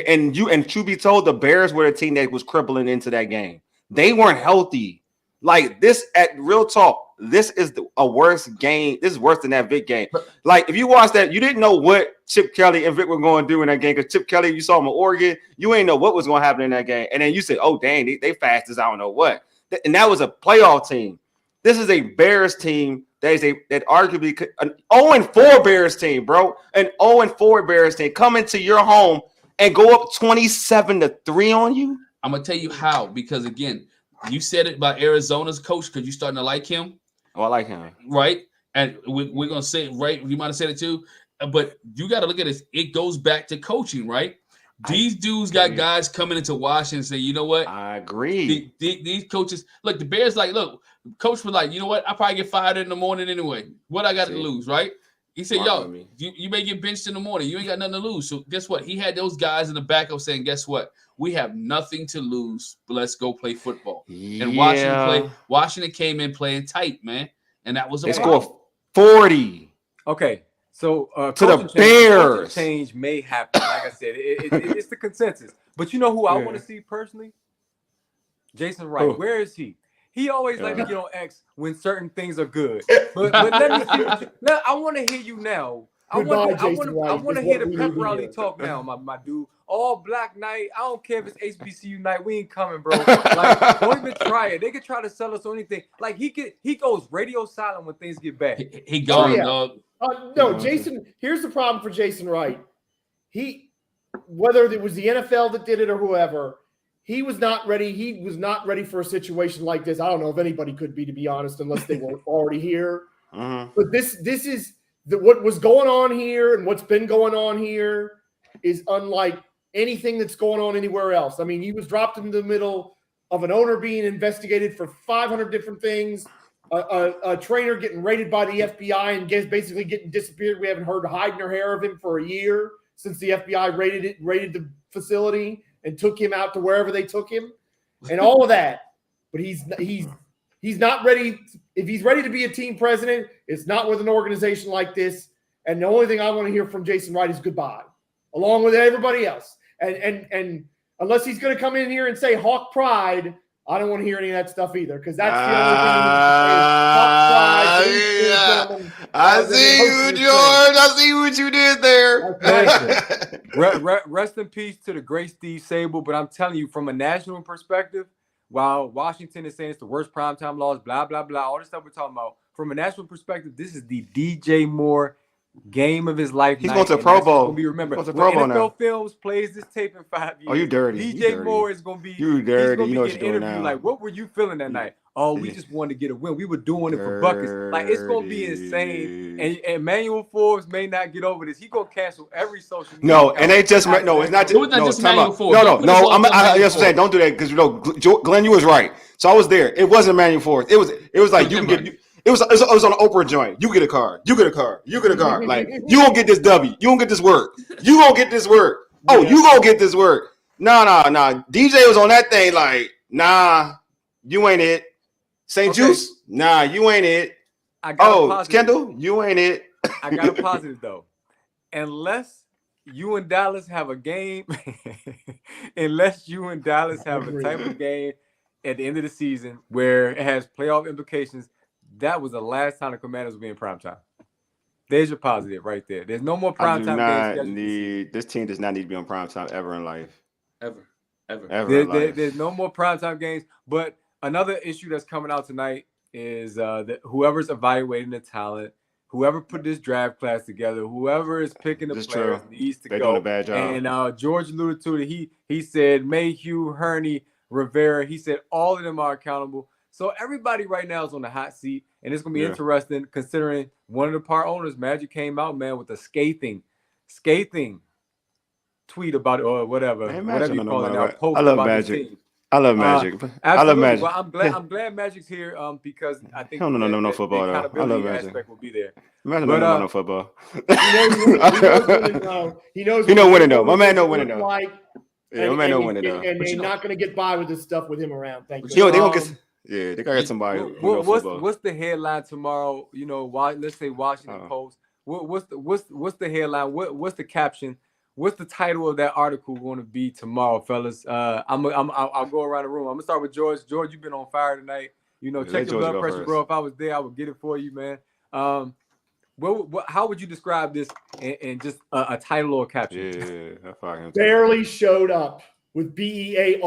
truth be told, the Bears were the team that was crippling into that game. They weren't healthy. Like this, at real talk. This is a worse game. This is worse than that Vic game. Like, if you watched that, you didn't know what Chip Kelly and Vic were going to do in that game. Because Chip Kelly, you saw him in Oregon, you ain't know what was going to happen in that game. And then you said, oh, dang, they fast as I don't know what. And that was a playoff team. This is a Bears team that arguably an 0-4 Bears team, bro. An 0-4 Bears team coming to your home and go up 27-3 on you. I'm going to tell you how. Because, again, you said it about Arizona's coach because you're starting to like him. Oh, I like him. Right? And we're going to say it, right? You might have said it too. But you got to look at this. It goes back to coaching, right? These dudes got guys coming into Washington and say, you know what? I agree. These coaches, look, the Bears coach was like, you know what? I probably get fired in the morning anyway. What I got to lose, right? He said, you may get benched in the morning. You ain't got nothing to lose. So guess what? He had those guys in the backup saying, guess what? We have nothing to lose, but let's go play football. And Washington came in playing tight, man. And that was a problem. They scored 40. Okay. So to the Bears. Change may happen. Like I said, it's the consensus. But you know who I want to see personally? Jason Wright. Oh. Where is he? He always like to get on X when certain things are good. But let me see. I want to hear you now. I want to hear the pep rally talk now, my dude. All black night. I don't care if it's HBCU night. We ain't coming, bro. Like, don't even try it. They could try to sell us on anything. Like he goes radio silent when things get bad. He gone, dog. No, Jason. Here's the problem for Jason Wright. Whether it was the NFL that did it or whoever, he was not ready. He was not ready for a situation like this. I don't know if anybody could be, to be honest, unless they were already here. But this is what was going on here, and what's been going on here is unlike anything that's going on anywhere else. I mean, he was dropped in the middle of an owner being investigated for 500 different things, a trainer getting raided by the FBI and basically getting disappeared. We haven't heard hide nor hair of him for a year since the FBI raided the facility and took him out to wherever they took him, and all of that. But he's not ready. If he's ready to be a team president, it's not with an organization like this. And the only thing I want to hear from Jason Wright is goodbye, along with everybody else. And unless he's going to come in here and say Hawk Pride, I don't want to hear any of that stuff either, because that's the only thing. I see you, George. I see what you did there. Rest in peace to the great Steve Sable. But I'm telling you, from a national perspective, while Washington is saying it's the worst primetime loss, blah, blah, blah, all this stuff we're talking about, from a national perspective, this is the DJ Moore game of his life. He's going to Pro Bowl. Be remembered. When NFL Films plays this tape in 5 years. Oh, you dirty. DJ Moore is going to be. You dirty. He's you know what getting you're doing interviewed now. like, what were you feeling that night? Oh, we just wanted to get a win. We were doing it for buckets. Like, it's going to be insane. And Emmanuel Forbes may not get over this. He's going to cancel every social media. No, and they just no. It's not just Emmanuel Forbes. No. I'm just saying, don't do that because Glenn, you was right. So I was there. It wasn't Emmanuel Forbes. It was like you can get. It was on an Oprah joint. You get a card. You get a card. You get a card. Like you gonna get this W. You gonna get this work. You gonna get this work. Oh, you gonna get this work. Nah. DJ was on that thing like, nah, you ain't it. St. Juice, nah, you ain't it. Kendall, you ain't it. I got a positive though. Unless you and Dallas have a game, unless you and Dallas have a type of game at the end of the season where it has playoff implications. That was the last time the Commanders will be in primetime. There's your positive right there. There's no more primetime games. This team does not need to be on primetime ever in life. Ever There's no more primetime games. But another issue that's coming out tonight is that whoever's evaluating the talent, whoever put this draft class together, whoever is picking the players needs to go. Doing a bad job. And George alluded to it. He said Mayhew, Hurney, Rivera. He said all of them are accountable. So everybody right now is on the hot seat, and it's going to be interesting considering one of the part owners, Magic, came out, man, with a scathing tweet about it or whatever you call it now. Post I love about Magic. I love Magic. I love Magic. Well, I'm glad Magic's here because I think no football. The I love Magic. aspect will be there. Imagine no football. He knows winning though. My man know winning though. Yeah, my man know winning though. And they're not going to get by with this stuff with him around. Thank you. Yo, they gonna get. Yeah, they gotta get somebody. What's the headline tomorrow? Let's say Washington Post. What's the headline? What's the caption? What's the title of that article going to be tomorrow, fellas? I'll go around the room. I'm gonna start with George. George, you've been on fire tonight. Check your blood pressure, bro. If I was there, I would get it for you, man. How would you describe this in just a title or a caption? Yeah, barely showed up. With BEARLY,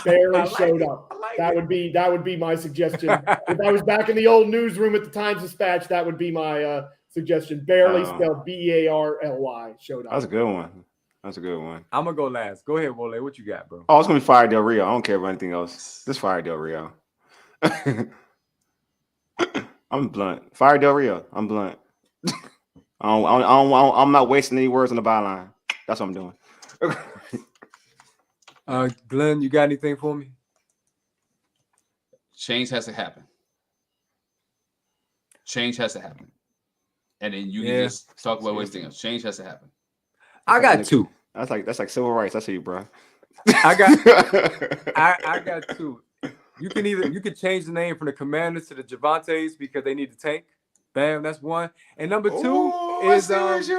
barely showed up. That would be my suggestion. If I was back in the old newsroom at the Times-Dispatch, that would be my suggestion. Barely spelled BEARLY, showed up. That's a good one. I'm gonna go last. Go ahead, Wole. What you got, bro? Oh, it's gonna be Fire Del Rio. I don't care about anything else. This Fire Del Rio. I'm blunt. Fire Del Rio. I'm blunt. I'm not wasting any words on the byline. That's what I'm doing. Glenn, you got anything for me? Change has to happen. And then you can just talk about wasting else. Change has to happen. I got two. That's like civil rights. I see you, bro. I got two. You can change the name from the Commanders to the Javantes because they need to tank. Bam, that's one. And number two is bars.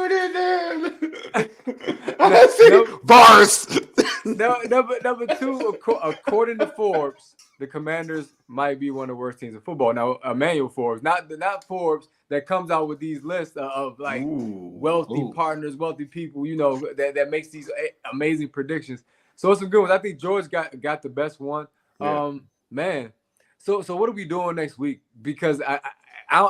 Number two, according to Forbes, the Commanders might be one of the worst teams in football. Now, Emmanuel Forbes, not Forbes, that comes out with these lists of like wealthy partners, wealthy people, that makes these amazing predictions. So it's some good ones. I think George got the best one. Yeah. Man. So what are we doing next week? Because I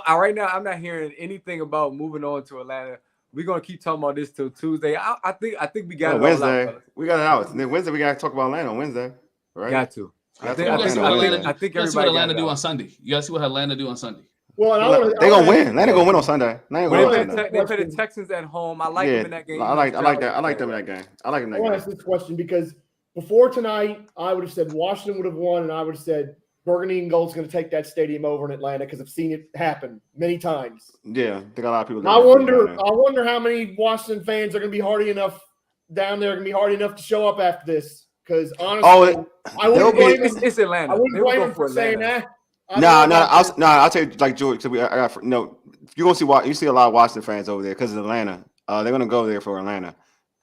right now I'm not hearing anything about moving on to Atlanta. We're gonna keep talking about this till Tuesday. I think we got it Wednesday. We got it out. And then Wednesday we gotta talk about Atlanta on Wednesday. Right? Got to. I think let's see what Atlanta do on Sunday. You gotta see what Atlanta do on Sunday. Well, they're gonna win. Atlanta gonna win on Sunday. They play the Texans at home. I like them in that game. I like that. I like them in that game. I like them in that game. I want to ask this question because before tonight, I would have said Washington would have won, and I would have said Burgundy and Gold's going to take that stadium over in Atlanta because I've seen it happen many times. Yeah, they got a lot of people. I wonder how many Washington fans are going to be hardy enough down there, going to be hardy enough to show up after this. Because honestly, I wouldn't blame them. It's Atlanta. I wouldn't blame them for saying that. I'll tell you, like George. So you're gonna see a lot of Washington fans over there because of Atlanta. They're gonna go there for Atlanta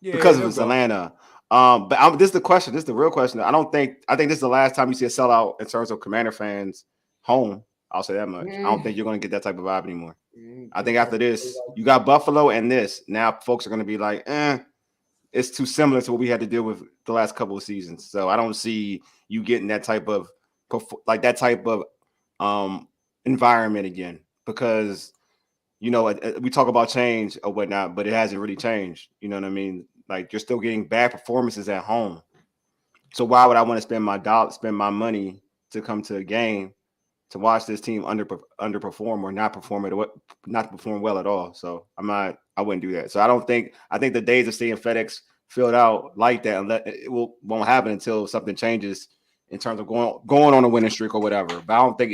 because of Atlanta. But this is the question. This is the real question. I think this is the last time you see a sellout in terms of Commander fans home. I'll say that much. I don't think you're going to get that type of vibe anymore. I think after this, you got Buffalo and this. Now folks are going to be like, it's too similar to what we had to deal with the last couple of seasons. So I don't see you getting that type of environment again because you know, we talk about change or whatnot, but it hasn't really changed. You know what I mean? Like you're still getting bad performances at home. So why would I want to spend my money to come to a game to watch this team underperform or not perform well at all? So I wouldn't do that. So I think the days of seeing FedEx filled out like that, won't happen until something changes in terms of going on a winning streak or whatever. But I don't think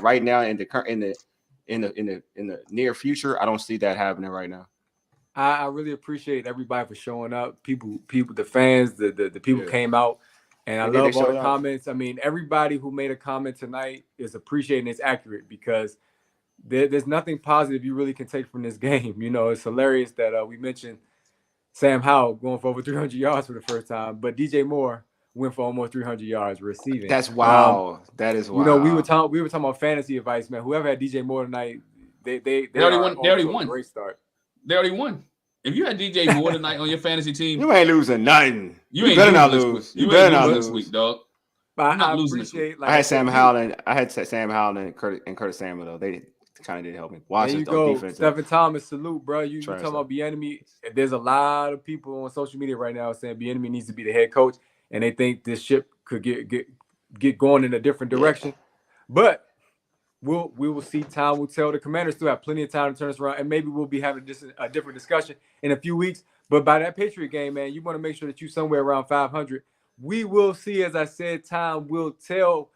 right now in the near future, I don't see that happening right now. I really appreciate everybody for showing up. People, the fans, the people came out, and I love all the comments. I mean, everybody who made a comment tonight is appreciating. It's accurate because there's nothing positive you really can take from this game. You know, it's hilarious that we mentioned Sam Howell going for over 300 yards for the first time, but DJ Moore went for almost 300 yards receiving. That's wow. That is wow. You know, we were talking about fantasy advice, man. Whoever had DJ Moore tonight, they already won. They already won. Great start. They already won. If you had DJ Moore tonight on your fantasy team, you ain't losing nothing. You better not lose. You better not lose this week, dog. But I appreciate. Like I had Sam Howell and Curtis Samuel though. They kind of did help me. Washington defense. Stephen Thomas, salute, bro. You talking about Bieniemy? There's a lot of people on social media right now saying Bieniemy needs to be the head coach, and they think this ship could get going in a different direction. But we will see. Time will tell. The Commanders still have plenty of time to turn this around, and maybe we'll be having a different discussion in a few weeks. But by that Patriot game, man, you want to make sure that you're somewhere around 500. We will see. As I said, time will tell.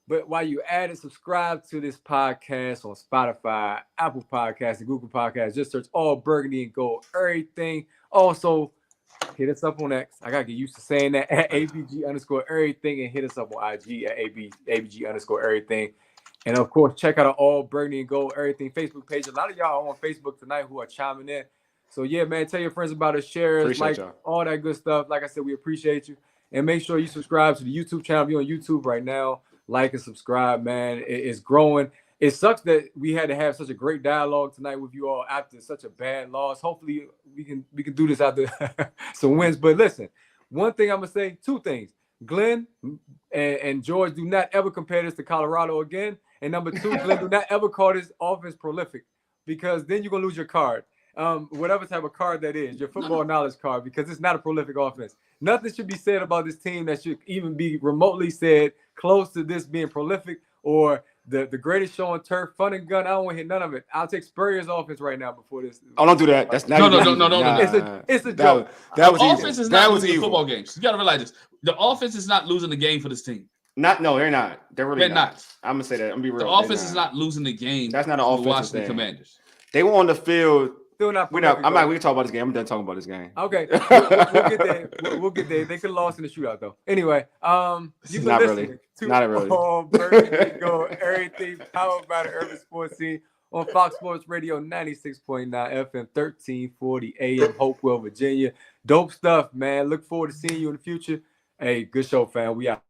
But while you add and subscribe to this podcast on Spotify, Apple Podcasts, and Google Podcasts, just search All Burgundy and Gold, everything. Also, hit us up on X. I got to get used to saying that at ABG_everything, and hit us up on IG at ABG_everything. And, of course, check out our All Burgundy and Gold Everything Facebook page. A lot of y'all are on Facebook tonight who are chiming in. So, yeah, man, tell your friends about us, share us, like, all that good stuff. Like I said, we appreciate you. And make sure you subscribe to the YouTube channel. If you're on YouTube right now, like and subscribe, man. It's growing. It sucks that we had to have such a great dialogue tonight with you all after such a bad loss. Hopefully, we can do this after some wins. But listen, one thing I'm going to say, two things. Glenn and George, do not ever compare this to Colorado again. And number two, Glenn, do not ever call this offense prolific, because then you're going to lose your card. Whatever type of card that is, your football knowledge card, because it's not a prolific offense. Nothing should be said about this team that should even be remotely said close to this being prolific or the greatest show on turf, fun and gun. I don't want to hear none of it. I'll take Spurrier's offense right now before this. Oh, don't do that. That's not no. It's a joke. That was offense is not losing the football games. You got to realize this. The offense is not losing the game for this team. No, they're not. They're really not. I'm gonna say that. I'm gonna be real. The offense is not losing the game. That's not an offensive Washington thing. Commanders. They were on the field. Still not. We can talk about this game. I'm done talking about this game. Okay, we'll get there. We'll get there. They could have lost in the shootout though. Anyway, you've been listening to All Burgundy Gold, everything powered by the Urban Sports Scene on Fox Sports Radio 96.9 FM, 1340 AM, Hopewell, Virginia. Dope stuff, man. Look forward to seeing you in the future. Hey, good show, fam. We out.